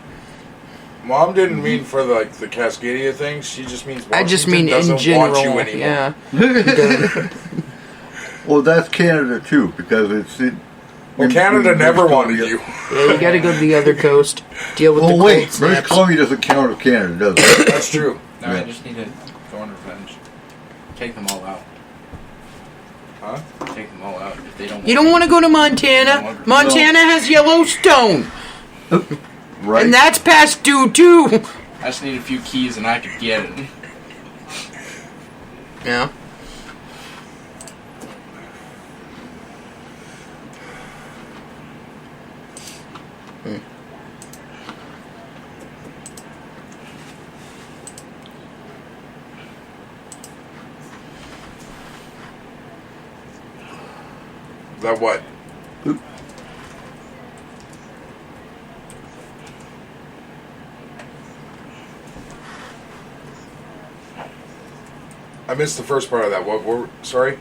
Mom didn't mean for the Cascadia thing. She just means Washington I just mean doesn't in general. want you anymore. Yeah. Well, that's Canada too, because it's. Well, Canada never wanted you. Yeah, you gotta go to the other coast. Deal with the Oh cold wait, British snaps. Columbia doesn't count as Canada, does it? That's true. No, I just need to go under Take them all out. Huh? Take them all out if they don't. You don't want to go to Montana. Montana has Yellowstone, Right. and that's past due too. I just need a few keys and I could get it. Yeah. That what? I missed the first part of that. What sorry?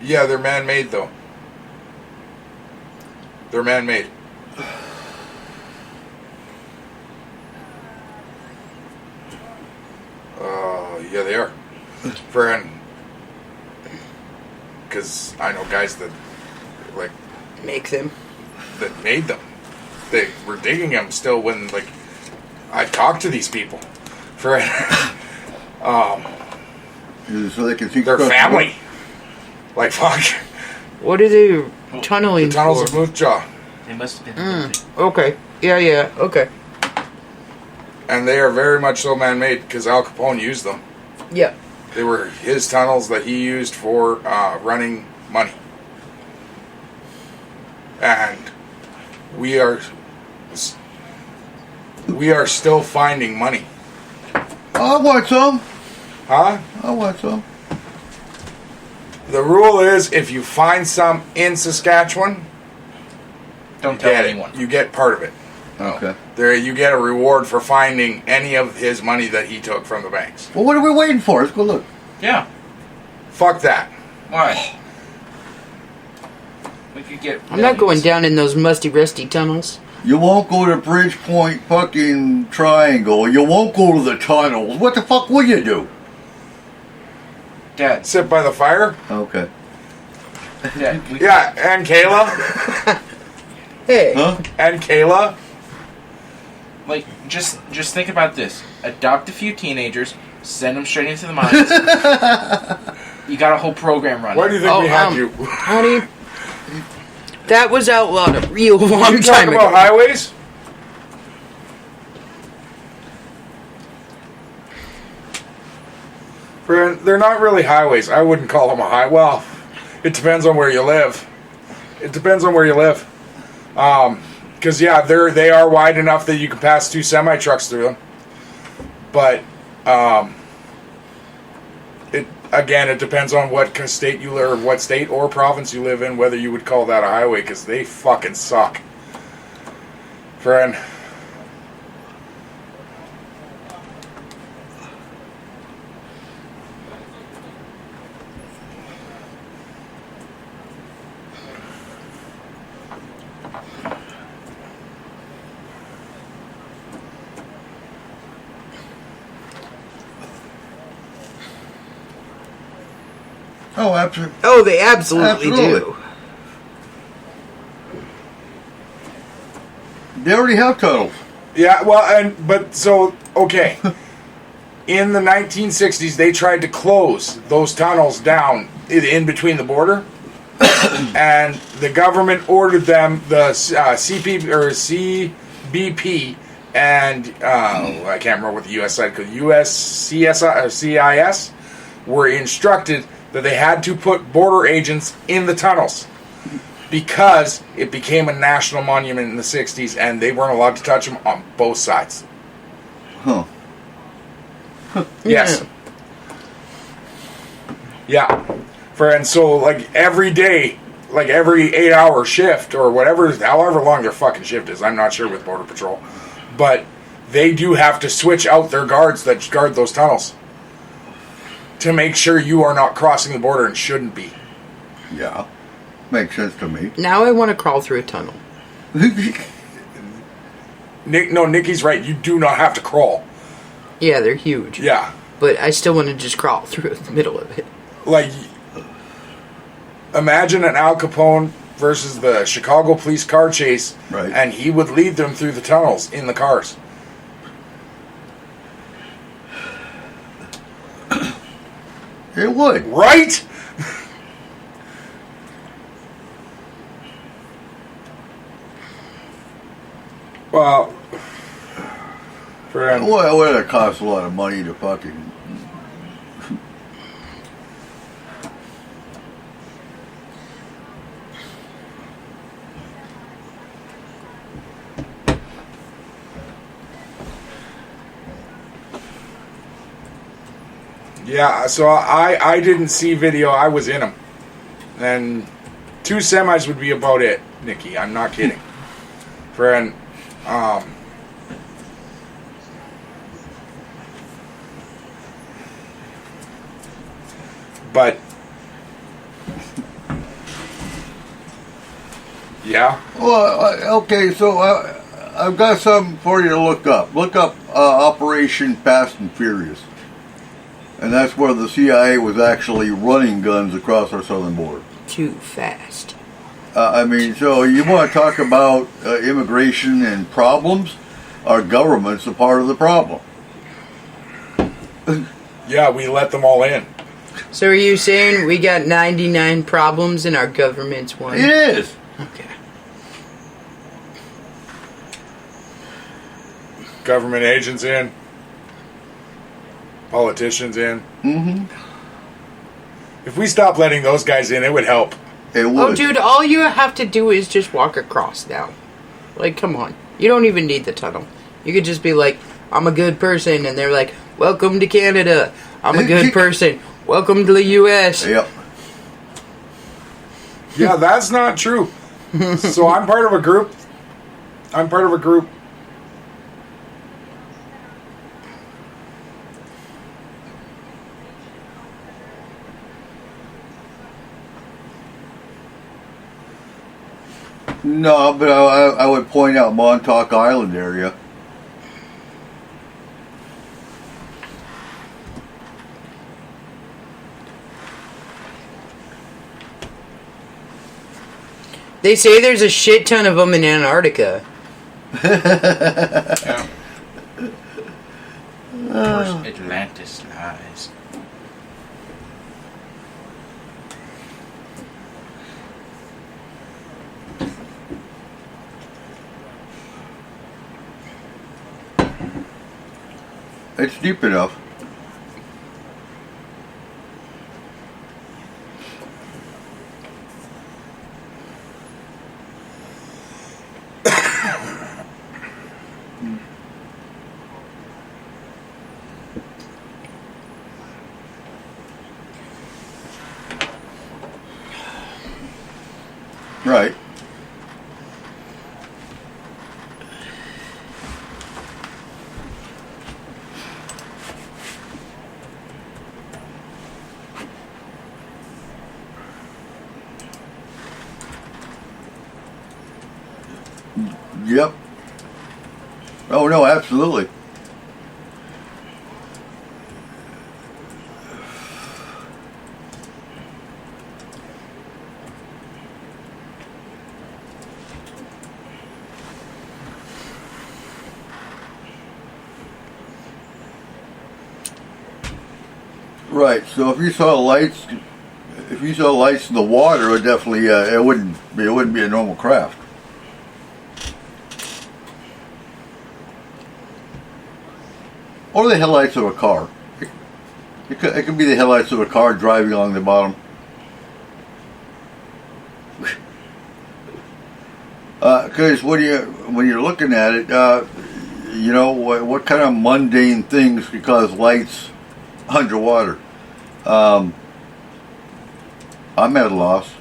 Yeah, they're man-made, though. They're man-made. Yeah, they are. Because I know guys that, like, Make them. that made them. They were digging them still when, like, I talked to these people. So they can see their stuff. family. Like, fuck. What are they tunneling The tunnels for? of Moose Jaw. They must have been. Okay. Yeah. Okay. And they are very much so man-made because Al Capone used them. Yeah. They were his tunnels that he used for running money. And we are still finding money. I want some. Huh? I want some. The rule is if you find some in Saskatchewan, Don't tell get anyone. it. You get part of it. Okay. There, you get a reward for finding any of his money that he took from the banks. Well, what are we waiting for? Let's go look. Yeah. Fuck that. Why? We could get. I'm not going millions. down in those musty, rusty tunnels. You won't go to Bridgepoint fucking Triangle. You won't go to the tunnels. What the fuck will you do? Dad. Sit by the fire. Okay. Dad. We Yeah, and Kayla. Hey. Huh? And Kayla. Like, just think about this. Adopt a few teenagers, send them straight into the mines. You got a whole program running. Why do you think we had you? Honey, that was outlawed a real long You time talking about ago. highways? They're not really highways. I wouldn't call them a high. Well, it depends on where you live. It depends on where you live. Because yeah, they are wide enough that you can pass 2 semi trucks through them. But it depends on what state you live, or what state or province you live in, whether you would call that a highway. Because they fucking suck, friend. Oh, absolutely. Oh, they absolutely Absolutely. do. They already have tunnels. Yeah, well, okay. In the 1960s, they tried to close those tunnels down in between the border, and the government ordered them, the CP or CBP, and I can't remember what the U.S. side, because U.S. CSI or CIS were instructed that they had to put border agents in the tunnels because it became a national monument in the 60s and they weren't allowed to touch them on both sides. Huh. Yes. Yeah. And so, like, every day, like every 8-hour shift or whatever, however long their fucking shift is, I'm not sure with Border Patrol, but they do have to switch out their guards that guard those tunnels to make sure you are not crossing the border and shouldn't be. Yeah. Makes sense to me. Now I want to crawl through a tunnel. Nikki's right. You do not have to crawl. Yeah, they're huge. Yeah. but I still want to just crawl through the middle of it. Like, imagine an Al Capone versus the Chicago police car chase, Right. and he would lead them through the tunnels in the cars. It would. Right? Well, friend, Well, it would have cost a lot of money to fucking. yeah, so I didn't see video. I was in them. And 2 semis would be about it, Nikki. I'm not kidding. Friend, but yeah, Well, okay, so I've got something for you to look up. Look up Operation Fast and Furious. And that's where the CIA was actually running guns across our southern border. Too fast. I mean, so you want to talk about immigration and problems? Our government's a part of the problem. yeah, we let them all in. So are you saying we got 99 problems and our government's one? It is. Okay. Government agents in, politicians in. Mm-hmm. If we stop letting those guys in, it would help. It would. Oh, dude, all you have to do is just walk across now. Like, come on. You don't even need the tunnel. You could just be like, I'm a good person, and they're like, welcome to Canada. I'm a good person. Welcome to the U.S. Yep. Yeah, that's not true. So I'm part of a group. No, but I would point out Montauk Island area. They say there's a shit ton of them in Antarctica. Yeah. Of course, Atlantis lies. It's deep enough. Right. Yep. Oh no, absolutely. Right. So if you saw lights in the water, it would definitely it wouldn't be a normal craft. Or the headlights of a car. It could be the headlights of a car driving along the bottom. Because when you're looking at it, you know what kind of mundane things could cause lights underwater. I'm at a loss.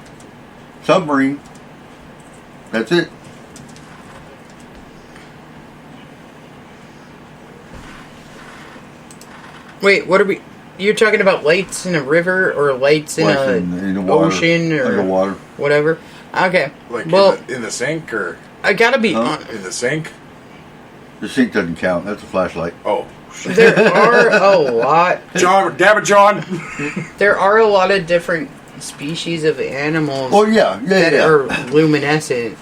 Submarine. That's it. Wait, what are we... You're talking about lights in a river or lights in Lights a in the water, ocean or underwater. whatever? Okay. Like Well, in the sink or I gotta be... Huh? in the sink. The sink doesn't count. That's a flashlight. Oh, There are a lot. John, damn it, John. There are a lot of different species of animals Oh yeah, that are luminescent,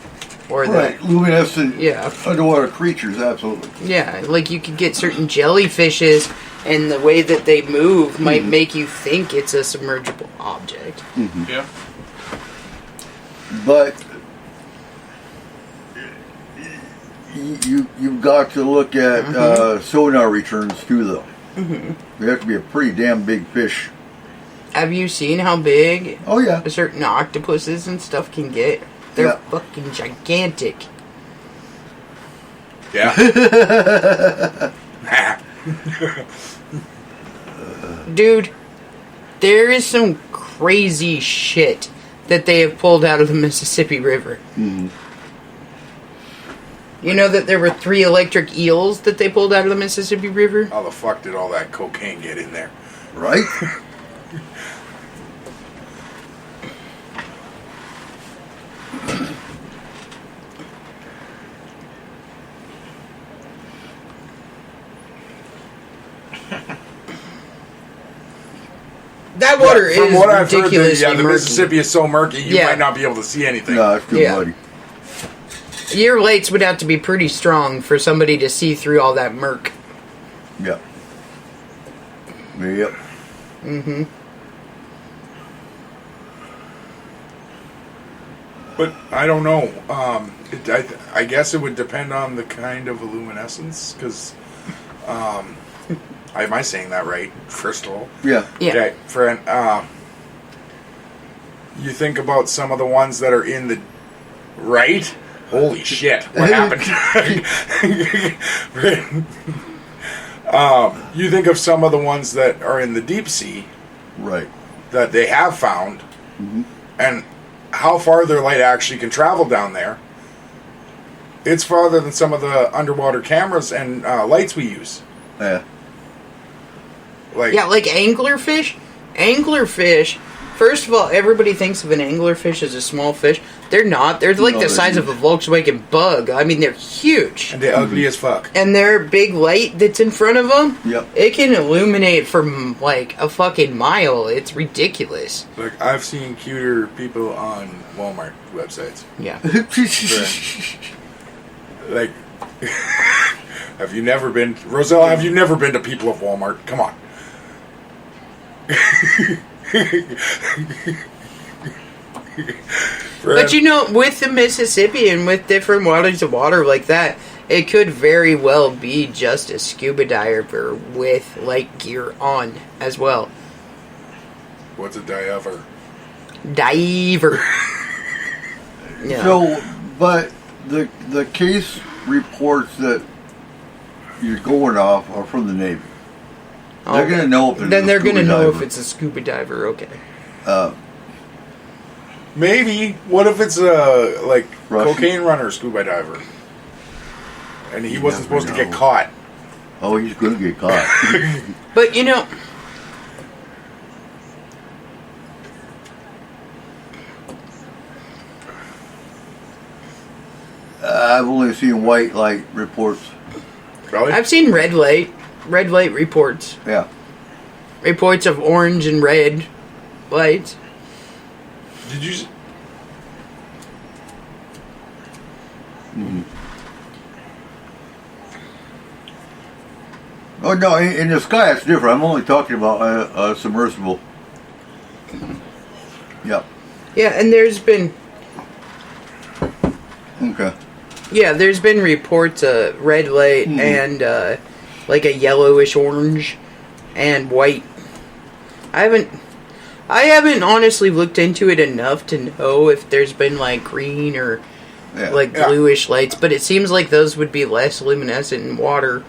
or right. Luminescent Yeah. underwater creatures, absolutely. yeah, like you could get certain jellyfishes, and the way that they move might make you think it's a submergible object. Yeah. But you've got to look at sonar returns too, though. They have to be a pretty damn big fish. Have you seen how big Oh yeah. certain octopuses and stuff can get? They're Yeah. fucking gigantic. Yeah. Dude, there is some crazy shit that they have pulled out of the Mississippi River. You know that there were 3 electric eels that they pulled out of the Mississippi River? How the fuck did all that cocaine get in there? Right? That water From is what I've heard, ridiculously the murky. Mississippi is so murky you Yeah. might not be able to see anything. No, it's too Yeah. muddy. Your lights would have to be pretty strong for somebody to see through all that murk. Yep. Yep. But I don't know. I guess it would depend on the kind of luminescence, because am I saying that right? First of all, Yeah. Yeah. okay. Friend, you think about some of the ones that are in the right. Holy shit! What happened? You think of some of the ones that are in the deep sea Right. that they have found, and how far their light actually can travel down there. It's farther than some of the underwater cameras and lights we use. Yeah. Like, Yeah, like anglerfish. Anglerfish. First of all, everybody thinks of an anglerfish as a small fish. They're not. They're like No, the they're size of a Volkswagen Bug. I mean, they're huge. and they're ugly as fuck. And their big light that's in front of them, Yep. it can illuminate from like a fucking mile. It's ridiculous. Like, I've seen cuter people on Walmart websites. Yeah. Like, have you never been, Rosella? Have you never been to People of Walmart? Come on. But you know, with the Mississippi and with different bodies of water like that, it could very well be just a scuba diver with light gear on as well. What's a diver? Diver. Yeah. So, but the case reports that you're going off are from the Navy. They're Okay. going to know if it's Then a they're going to scuba know if diver. it's a scuba diver. Okay. Maybe. What if it's a, like, Russian? cocaine runner scuba diver? And he wasn't never supposed to get know. caught. Oh, he's going to get caught. But you know, I've only seen white light reports. Really? I've seen red light reports. Yeah. Reports of orange and red lights. Did you... Oh no, in the sky it's different. I'm only talking about a submersible. Yep. Yeah, and there's been Okay. there's been reports of red light and like a yellowish orange and white. I haven't honestly looked into it enough to know if there's been like green or Yeah. like Yeah. bluish lights, but it seems like those would be less luminescent in water.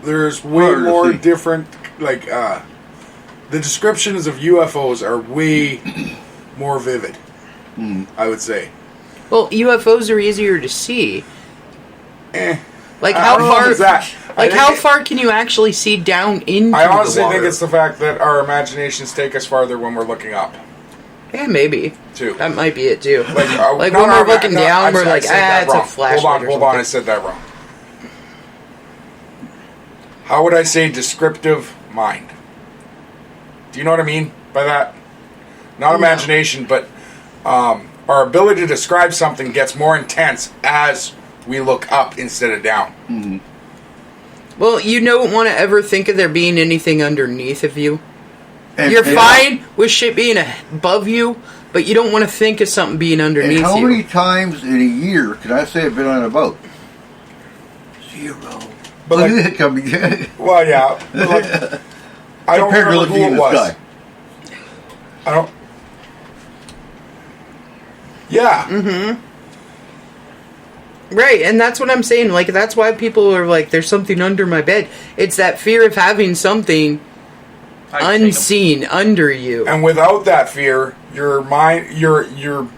There's way Harder to more see. different, like, the descriptions of UFOs are way more vivid, I would say. Well, UFOs are easier to see. Like I how don't know if far? it's that. I Like think how it- far can you actually see down into I honestly the water? think it's the fact that our imaginations take us farther when we're looking up, Yeah, maybe. too. That might be it too. Like no, when no, we're no, looking no, down, we're I like, said that it's a wrong. flashlight. Hold on, I said that wrong. how would I say descriptive mind? Do you know what I mean by that? Not imagination, but our ability to describe something gets more intense as we look up instead of down. Mm-hmm. Well, you don't want to ever think of there being anything underneath of you. And, You're fine with shit being above you, but you don't want to think of something being underneath and how you. many times in a year can I say I've been on a boat? 0. But like, well, yeah. But like, I don't compared to remember looking who in it the was. sky. I don't. Yeah. Mm-hmm. Right, and that's what I'm saying. Like, that's why people are like, "There's something under my bed." It's that fear of having something unseen under you. And without that fear, your mind, you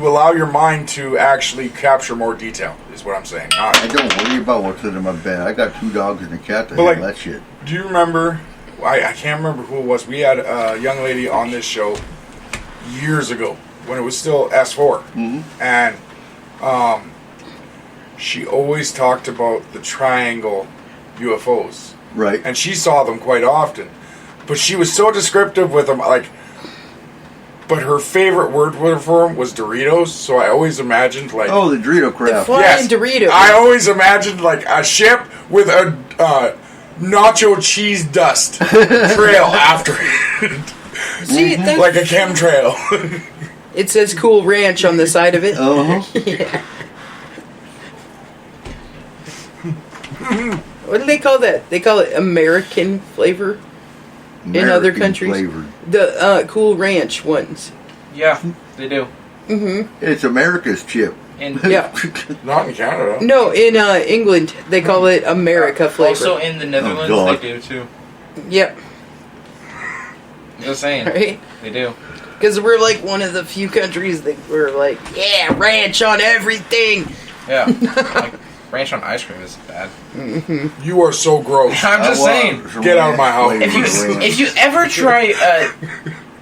allow your mind to actually capture more detail. Is what I'm saying. I don't worry about what's under my bed. I got 2 dogs and a cat to But, handle like, that shit. Do you remember? I can't remember who it was. We had a young lady on this show years ago when it was still S-4, and she always talked about the triangle UFOs. Right. And she saw them quite often. But she was so descriptive with them, like, but her favorite word for them was Doritos, so I always imagined, like... Oh, the Dorito The craft. flying Doritos. I always imagined, like, a ship with a nacho cheese dust trail after it. See, that's, Like a chemtrail. it says Cool Ranch on the side of it. Uh-huh. Yeah. What do they call that? They call it American flavor in other American countries. flavored. The Cool Ranch ones. Yeah, they do. Mm-hmm. It's America's chip. And Yeah. Not in Canada. No, in England they call it America flavor. also in the Netherlands, Oh, they God. do too. Yep. I'm just saying, Right. they do. Because we're like one of the few countries that were like, yeah, ranch on everything. Yeah, like ranch on ice cream is bad. You are so gross. I'm just saying. Get out of my house. If you ever try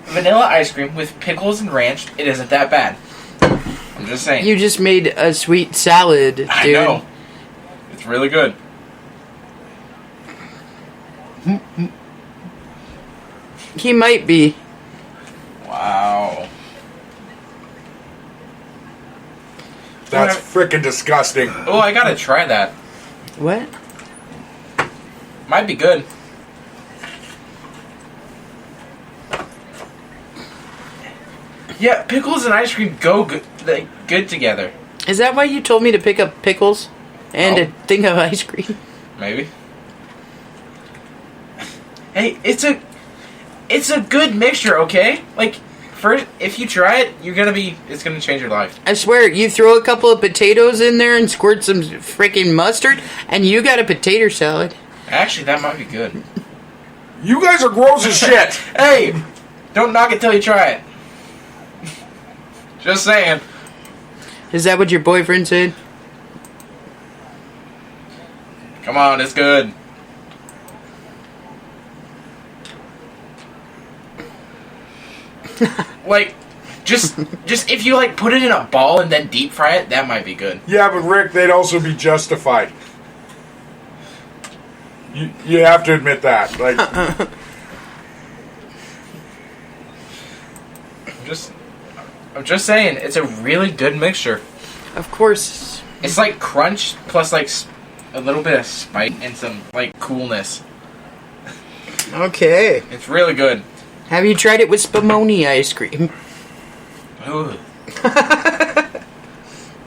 vanilla ice cream with pickles and ranch, it isn't that bad. I'm just saying. You just made a sweet salad, dude. I know. It's really good. He might be. Wow. That's freaking disgusting. Oh, I gotta try that. What? Might be good. Yeah, pickles and ice cream go good together. Is that why you told me to pick up pickles and No. a thing of ice cream? Maybe. Hey, it's a good mixture, okay? Like, first, if you try it, it's gonna change your life. I swear, you throw a couple of potatoes in there and squirt some freaking mustard, and you got a potato salad. Actually, that might be good. You guys are gross as shit. Hey, don't knock it till you try it. Just saying. Is that what your boyfriend said? Come on, it's good. Like, just if you like put it in a ball and then deep fry it, that might be good. Yeah, but Rick, they'd also be justified. You have to admit that. Like, I'm just saying, it's a really good mixture. Of course. It's like crunch plus like a little bit of spice and some like coolness. Okay. It's really good. Have you tried it with spumoni ice cream? Ooh.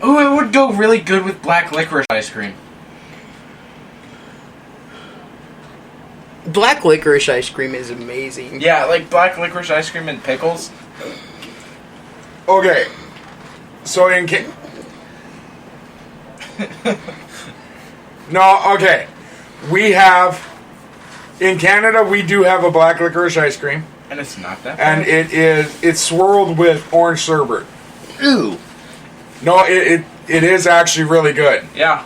Ooh, it would go really good with black licorice ice cream. Black licorice ice cream is amazing. Yeah, like black licorice ice cream and pickles. okay. So no, okay. We have... In Canada, we do have a black licorice ice cream. And it's not that bad. And it's swirled with orange sherbet. Ew. No, it is actually really good. Yeah.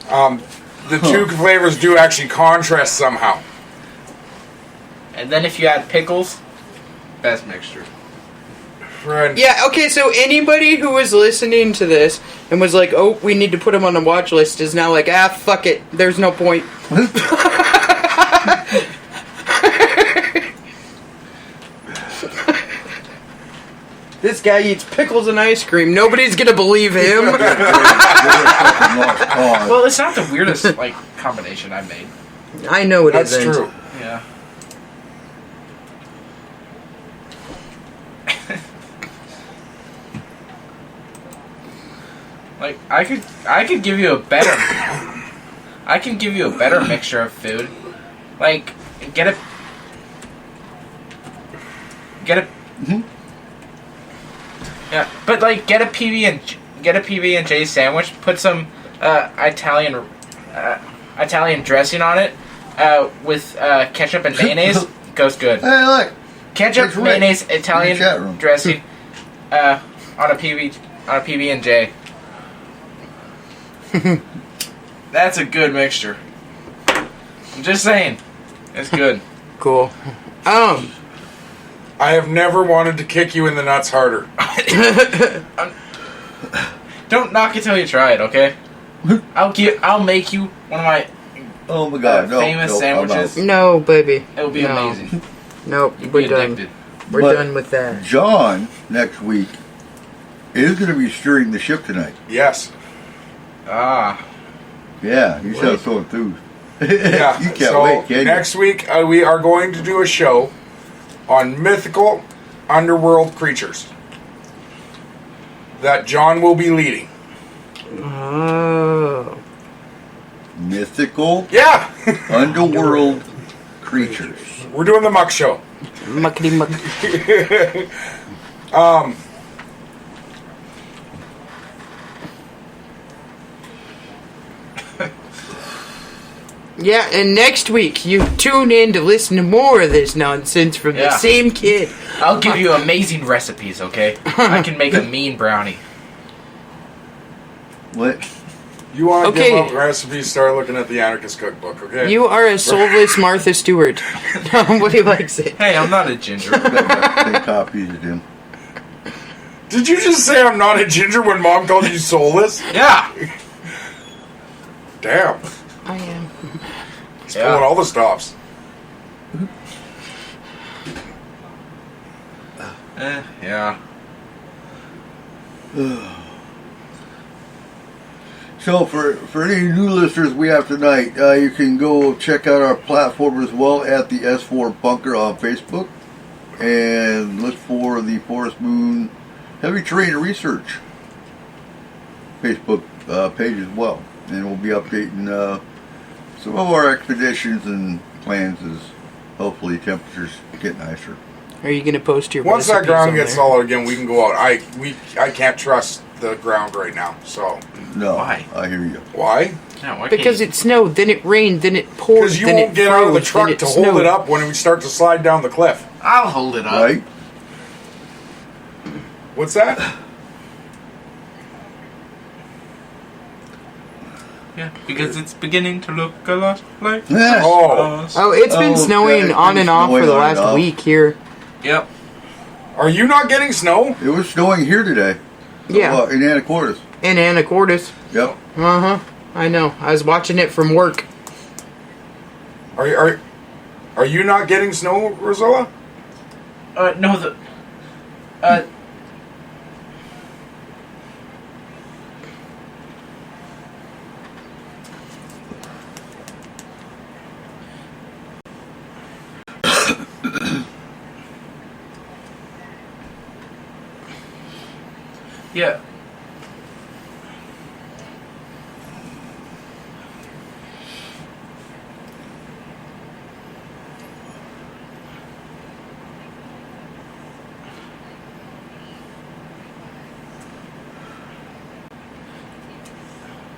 The two flavors do actually contrast somehow. And then if you add pickles, best mixture. friend. Yeah, okay, so anybody who was listening to this and was like, oh, we need to put him on the watch list is now like, fuck it. There's no point. This guy eats pickles and ice cream. Nobody's gonna believe him. Well, it's not the weirdest like combination I've made. I know it That's isn't. true. Yeah. Like I could give you a better I can give you a better mixture of food. Like get a yeah, but like get a PB&J sandwich, put some Italian dressing on it with ketchup and mayonnaise. Goes good. Hey, look. Ketchup, That's right. mayonnaise, In the chat Italian room. dressing on a PB&J. That's a good mixture. I'm just saying, it's good. Cool. I have never wanted to kick you in the nuts harder. Don't knock it till you try it, okay? I'll make you one of my Oh my God! No, famous no, sandwiches. No, baby. It'll be No. amazing. Nope, You'll we're be done. addicted. We're But- done with that. John next week is going to be steering the ship tonight. Yes. Ah, Yeah, you sound so enthused. Yeah. You can't so wait, can next week we are going to do a show on mythical underworld creatures that John will be leading. Oh. you? Mythical Yeah. underworld creatures. We're doing the Muck Show. Muckety muck. Yeah, and next week you tune in to listen to more of this nonsense from the Yeah. same kid. I'll give you amazing recipes, okay? I can make a mean brownie. What? You want to Okay. give up recipes, start looking at the Anarchist Cookbook, okay? You are a soulless Martha Stewart. Nobody likes it. Hey, I'm not a ginger. Take copies of them. Did you just say I'm not a ginger when Mom called you soulless? Yeah. Damn. I am. He's pulling all the stops. Yeah. So for any new listeners we have tonight, you can go check out our platform as well at the S-4 Bunker on Facebook, and look for the Forest Moon Heavy Terrain Research Facebook page as well. And we'll be updating some of our expeditions and plans as hopefully temperatures get nicer. Are you going to post your Once that recipes ground on gets there? solid again, we can go out. I can't trust the ground right now. So No, Why? I hear you. why? No, why Because can't it snowed, then it rained, then it poured, Because you then won't it get out of the froze, truck then to it hold snowed. it up when we start to slide down the cliff. I'll hold it up. Right? What's that? Yeah, because it's beginning to look a lot like Yeah. Oh, us. Oh, it's been Oh, snowing yeah, on it's and off for snowing the on and last off. week here. Yep. are you not getting snow? It was snowing here today. Yeah, In Anacortes. in Anacortes. Yep. Uh-huh. I know. I was watching it from work. Are you not getting snow, Rosella? No, the yeah.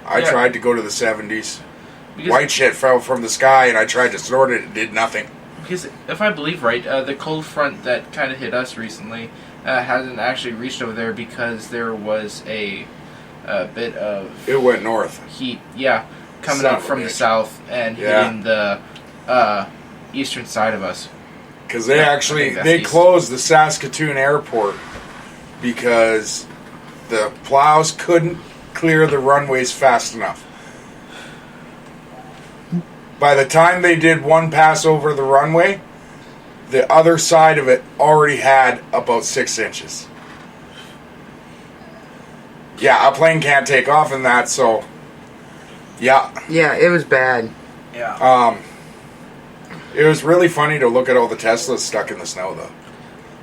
I Yeah. tried to go to the 70s. Because, White shit fell from the sky, and I tried to snort it. It did nothing. because if I believe right, the cold front that kind of hit us recently hasn't actually reached over there because there was a bit of It went north. heat, yeah, coming Son up of a from the bitch. south and Yeah. hitting the eastern side of us. Because they Yeah, I actually think that's they east. closed the Saskatoon airport because the plows couldn't clear the runways fast enough. By the time they did one pass over the runway, the other side of it already had about 6 inches. Yeah, a plane can't take off in that, so yeah. Yeah, it was bad. Yeah. It was really funny to look at all the Teslas stuck in the snow, though.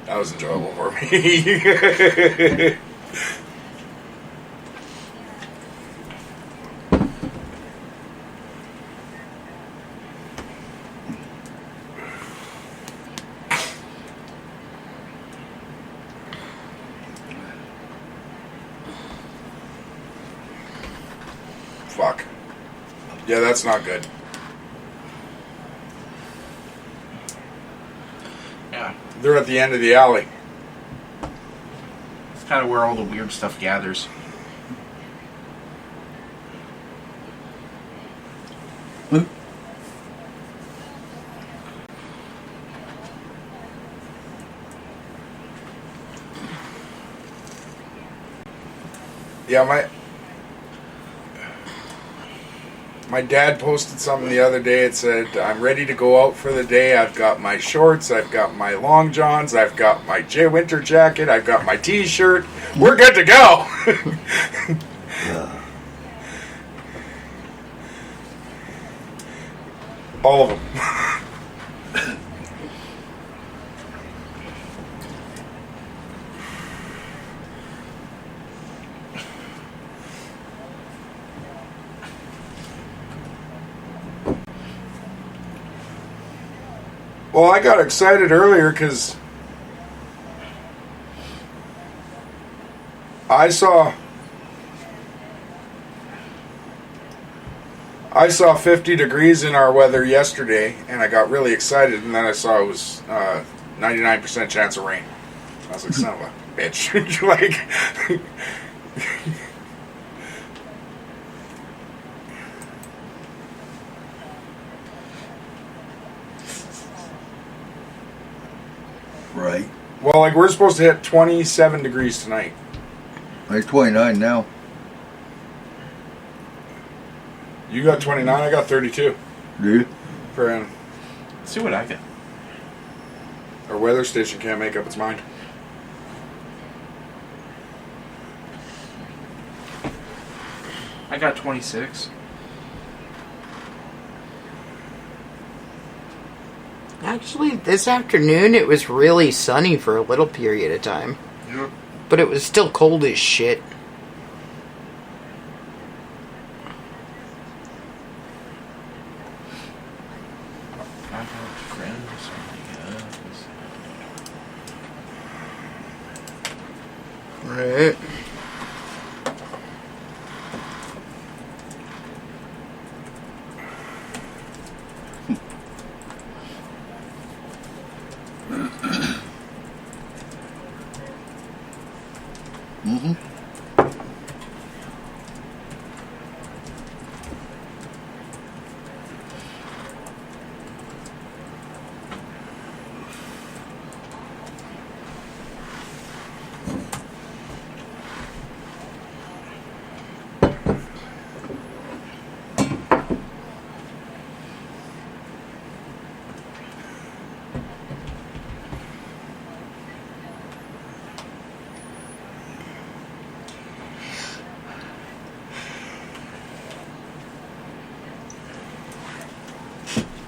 That was enjoyable for me. Fuck. Yeah, that's not good. Yeah. They're at the end of the alley. It's kind of where all the weird stuff gathers. Yeah, my dad posted something the other day. It said, I'm ready to go out for the day. I've got my shorts, I've got my long johns, I've got my winter jacket, I've got my t-shirt. We're good to go. All of them. Well, I got excited earlier because I saw 50 degrees in our weather yesterday, and I got really excited, and then I saw it was 99% chance of rain. I was like, son of a bitch. Like, Right. well, like, we're supposed to hit 27 degrees tonight. I'm 29 now. You got 29, I got 32. Do you? Friend, Let's see what I get. our weather station can't make up its mind. I got 26. Actually, this afternoon it was really sunny for a little period of time. Yep. But it was still cold as shit. I got friends. Right.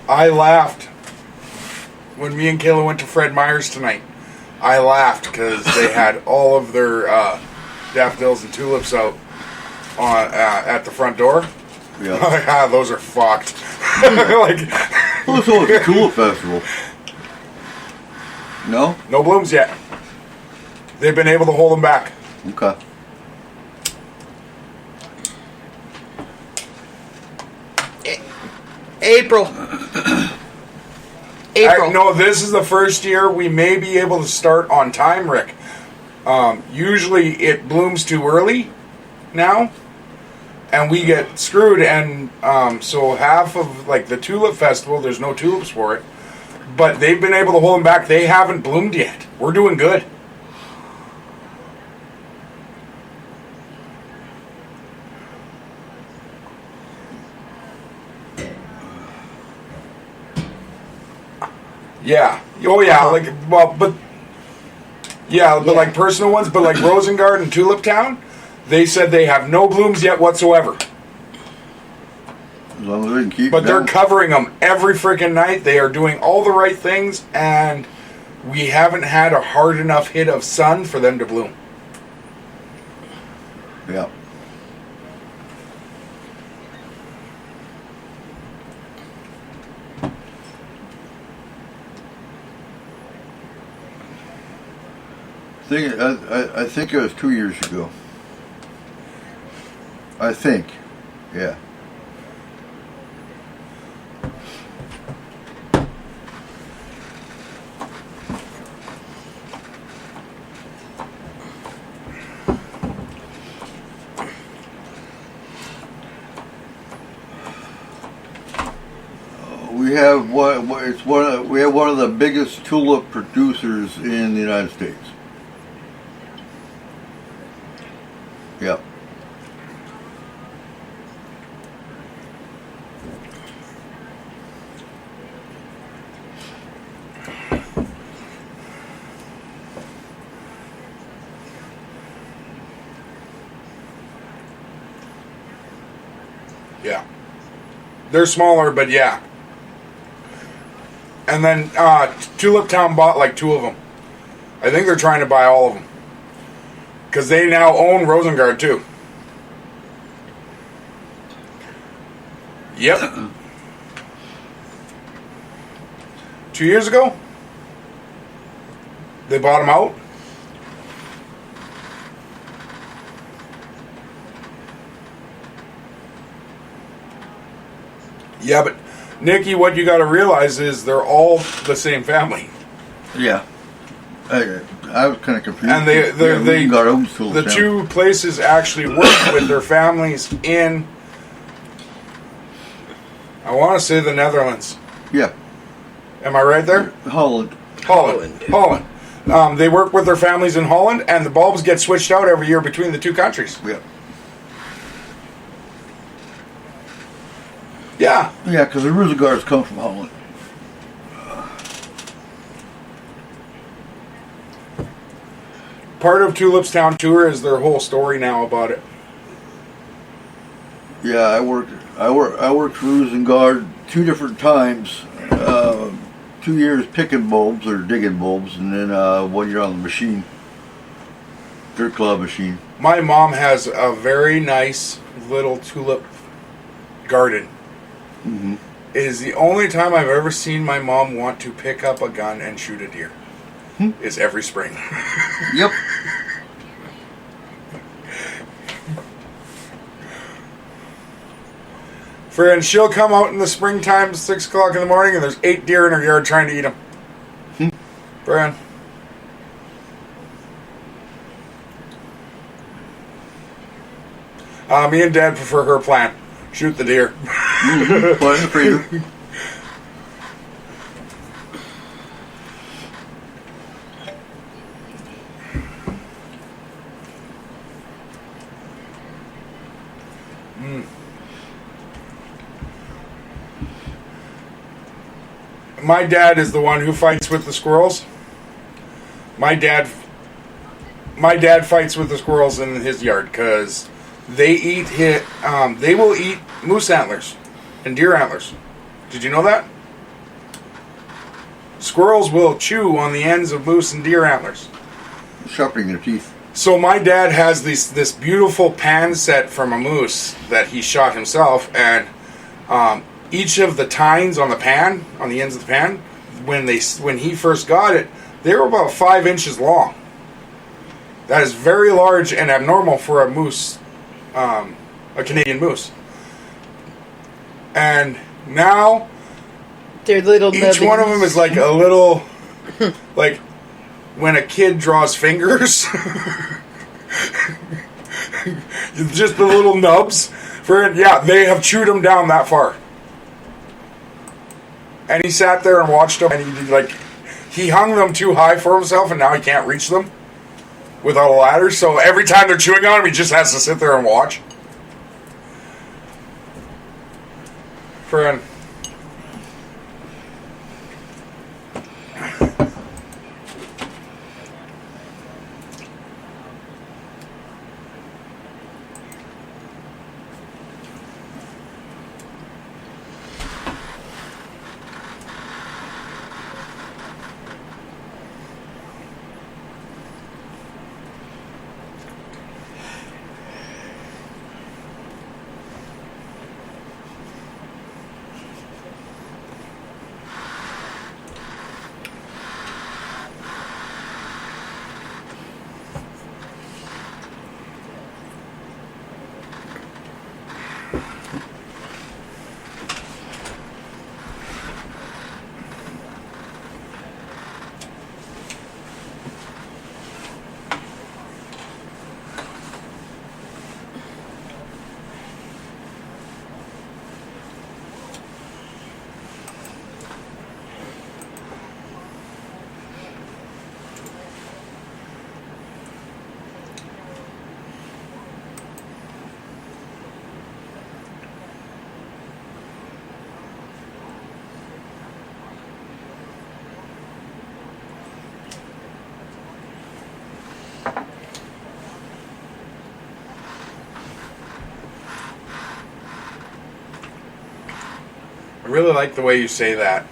I laughed when me and Kayla went to Fred Meyer's tonight. I laughed because they had all of their daffodils and tulips out on at the front door. Yeah. Like, those are fucked. Like, Oh, so it's a tulip festival. No? no blooms yet. They've been able to hold them back. Okay. April. April. No, this is the first year we may be able to start on time, Rick. Usually it blooms too early now, and we get screwed. And so half of like the tulip festival, there's no tulips for it, but they've been able to hold them back. They haven't bloomed yet. We're doing good. Yeah. Oh yeah. Like personal ones, but like Rosengard and Tulip Town, they said they have no blooms yet whatsoever. As long as they can keep. But they're covering them every freaking night. They are doing all the right things, and we haven't had a hard enough hit of sun for them to bloom. Yeah. I think it was 2 years ago. I think. Yeah. We have we have one of the biggest tulip producers in the United States. Yep. Yeah. They're smaller, but yeah. And then Tulip Town bought like 2 of them. I think they're trying to buy all of them. Because they now own Rosengard too. Yep. 2 years ago, they bought them out. Yeah, but Nikki, what you got to realize is they're all the same family. Yeah. I was kind of confused. And the 2 places actually work with their families in, I want to say, the Netherlands. Yeah. Am I right there? Holland. They work with their families in Holland, and the bulbs get switched out every year between the 2 countries. Yeah. Yeah. Yeah, because the Roosegards come from Holland. Part of Tulip's Town tour is their whole story now about it. Yeah, I worked for Rosengard 2 different times. 2 years picking bulbs or digging bulbs, and then 1 year on the machine, dirt club machine. My mom has a very nice little tulip garden. Mm-hmm. It is the only time I've ever seen my mom want to pick up a gun and shoot a deer. Is every spring. Yep. Friend, she'll come out in the springtime, 6 o'clock in the morning, and there's 8 deer in her yard trying to eat them. Friend. Me and Dad prefer her plan. Shoot the deer. Plan the freezer. My dad is the one who fights with the squirrels. My dad fights with the squirrels in his yard because they will eat moose antlers and deer antlers. Did you know that? Squirrels will chew on the ends of moose and deer antlers. Sharpening their teeth. So my dad has this beautiful pan set from a moose that he shot himself, and each of the tines on the pan, on the ends of the pan, when he first got it, they were about 5 inches long. That is very large and abnormal for a moose, a Canadian moose. And now, They're little each one of them is like a little, like when a kid draws fingers. Just the little nubs. They have chewed him down that far. And he sat there and watched them, and he hung them too high for himself, and now he can't reach them without a ladder. So every time they're chewing on him, he just has to sit there and watch. I really like the way you say that.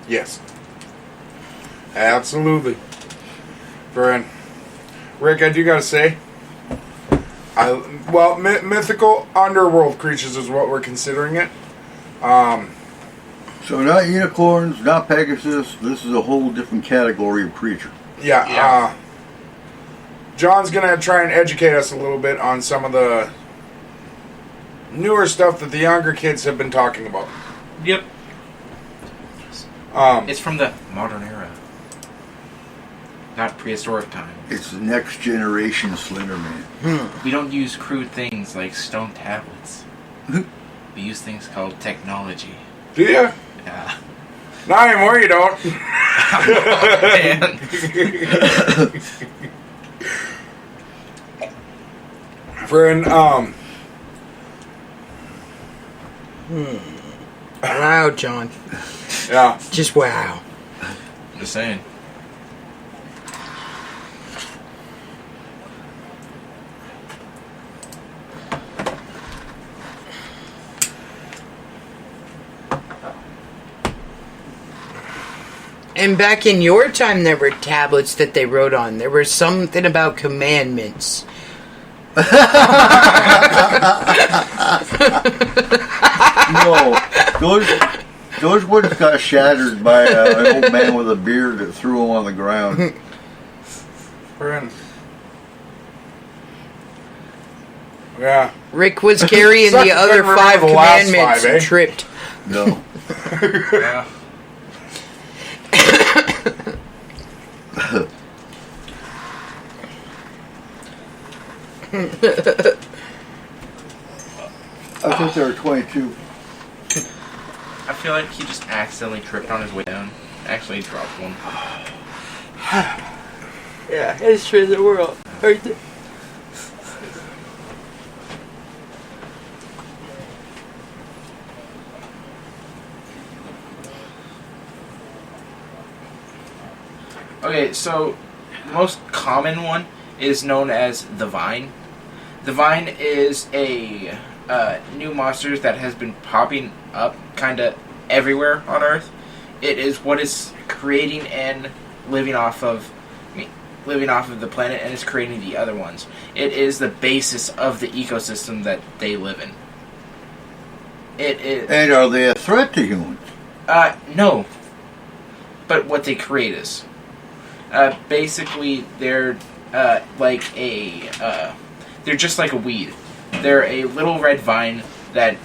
Yes. Absolutely. Friend. Rick, I do gotta say, mythical underworld creatures is what we're considering it. So not unicorns, not Pegasus. This is a whole different category of creature. Yeah. John's gonna try and educate us a little bit on some of the newer stuff that the younger kids have been talking about. Yep. It's from the modern era, not prehistoric time. It's the next generation Slender Man. We don't use crude things like stone tablets. We use things called technology. Do you? Yeah. Not anymore, you don't. Friend, Wow, John. yeah. Just wow. Just saying. And back in your time, there were tablets that they wrote on. There was something about commandments. No, those ones got shattered by an old man with a beard that threw them on the ground. Friend. Yeah. Rick was carrying Suck, the other couldn't remember 5 the last commandments 5, and eh? tripped. No. Yeah. I think there were 22. I feel like he just accidentally tripped on his way down. Actually, he dropped one. Yeah, history of the world. Right there. Okay, so the most common one is known as the Vine. The Vine is a new monster that has been popping up kind of everywhere on Earth. It is what is creating and living off of the planet, and is creating the other ones. It is the basis of the ecosystem that they live in. It is. And are they a threat to humans? No. But what they create is. Basically, they're they're just like a weed. They're a little red vine that.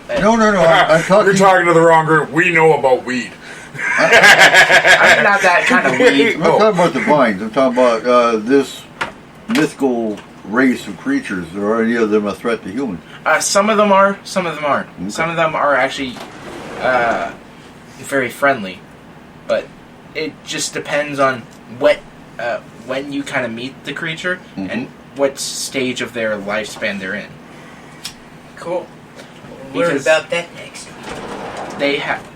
No. I'm talking. You're talking to the wrong group. We know about weed. I'm not that kind of weed. I'm not talking about the vines. I'm talking about this mythical race of creatures. Are any of them a threat to humans? Some of them are, some of them aren't. Okay. Some of them are actually very friendly, but it just depends on what when you kind of meet the creature and what stage of their lifespan they're in. Cool. We'll learn about that next week. They have.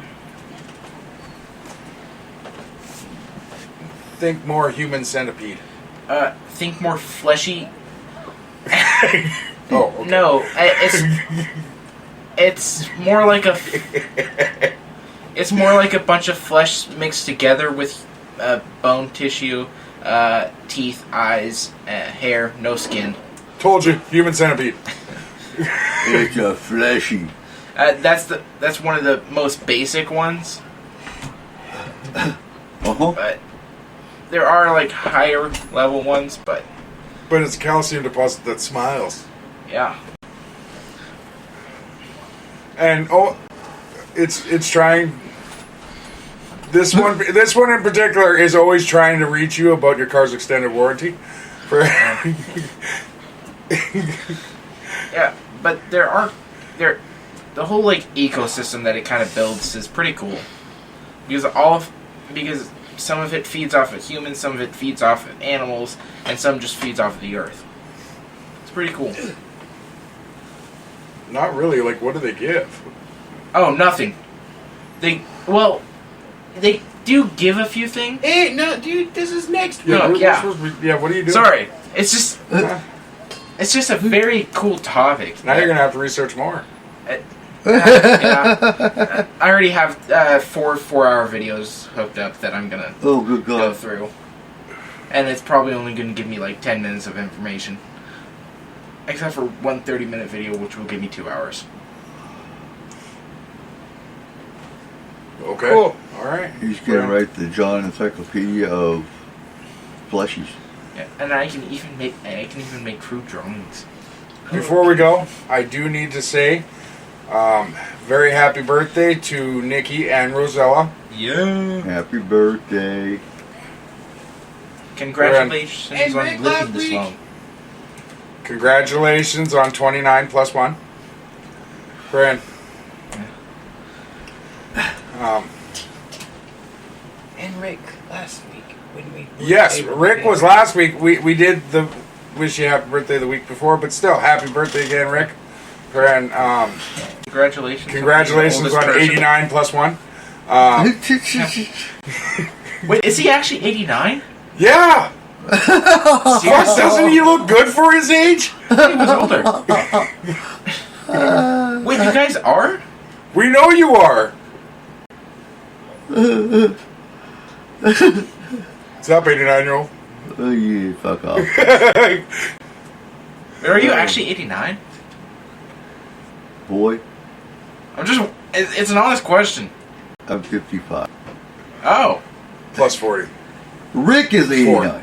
Think more human centipede. Think more fleshy. Oh, okay. No, it's more like a. It's more like a bunch of flesh mixed together with bone tissue, teeth, eyes, hair, no skin. Told you, human centipede. It's a fleshy. That's one of the most basic ones. But there are like higher level ones, but it's a calcium deposit that smiles. yeah. And it's trying. This one in particular is always trying to reach you about your car's extended warranty. Yeah, but the whole like ecosystem that it kind of builds is pretty cool because some of it feeds off of humans, some of it feeds off of animals, and some just feeds off of the earth. It's pretty cool. Not really. Like, what do they give? Oh, nothing. They do give a few things. Hey, no, dude, this is next week. No, we're yeah. supposed to be, what are you doing? Sorry, it's just a very cool topic. Now you're gonna have to research more. Yeah. I already have 4-hour videos hooked up that I'm gonna Good go God. through, and it's probably only gonna give me like 10 minutes of information, except for one 30-minute video, which will give me 2 hours. Okay. Cool. All right. He's gonna write the John Encyclopedia of Fleshies. Yeah, and I can even make crude drawings. Before we go, I do need to say, very happy birthday to Nikki and Rosella. Yeah. Happy birthday. Congratulations Hey, on Rick, living last this week. long. Congratulations on 29 plus 1. Fran. And Rick, last week when we Yes, Rick was last week. We did the wish you happy birthday the week before, but still, happy birthday again, Rick. And Congratulations. congratulations on 89 plus 1. Wait, is he actually 89? Yeah! Doesn't he look good for his age? He was older. Wait, you guys are? We know you are. What's up, 89-year-old? Oh yeah, fuck off. Are you actually 89? Boy, It's an honest question. I'm 55. Oh. Plus 40. Rick is 89.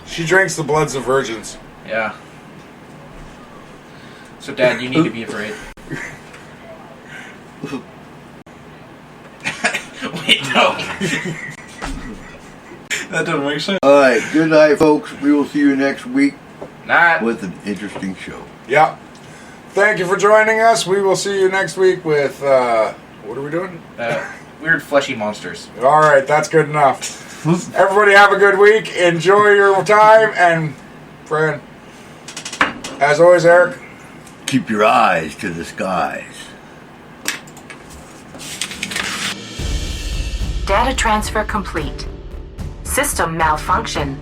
She drinks the bloods of virgins. Yeah. So, Dad, you need to be afraid. Wait, no. That doesn't make sense. Alright, good night, folks. We will see you next week Not. with an interesting show. Yeah. Thank you for joining us. We will see you next week with, what are we doing? Weird fleshy monsters. All right, that's good enough. Everybody have a good week. Enjoy your time. And, friend, as always, Eric. Keep your eyes to the skies. Data transfer complete. System malfunction.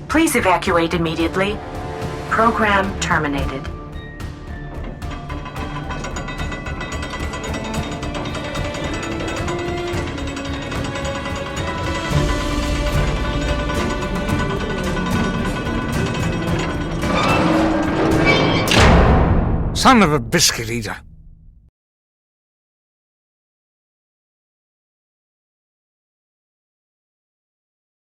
Please evacuate immediately. Program terminated. Son of a biscuit eater.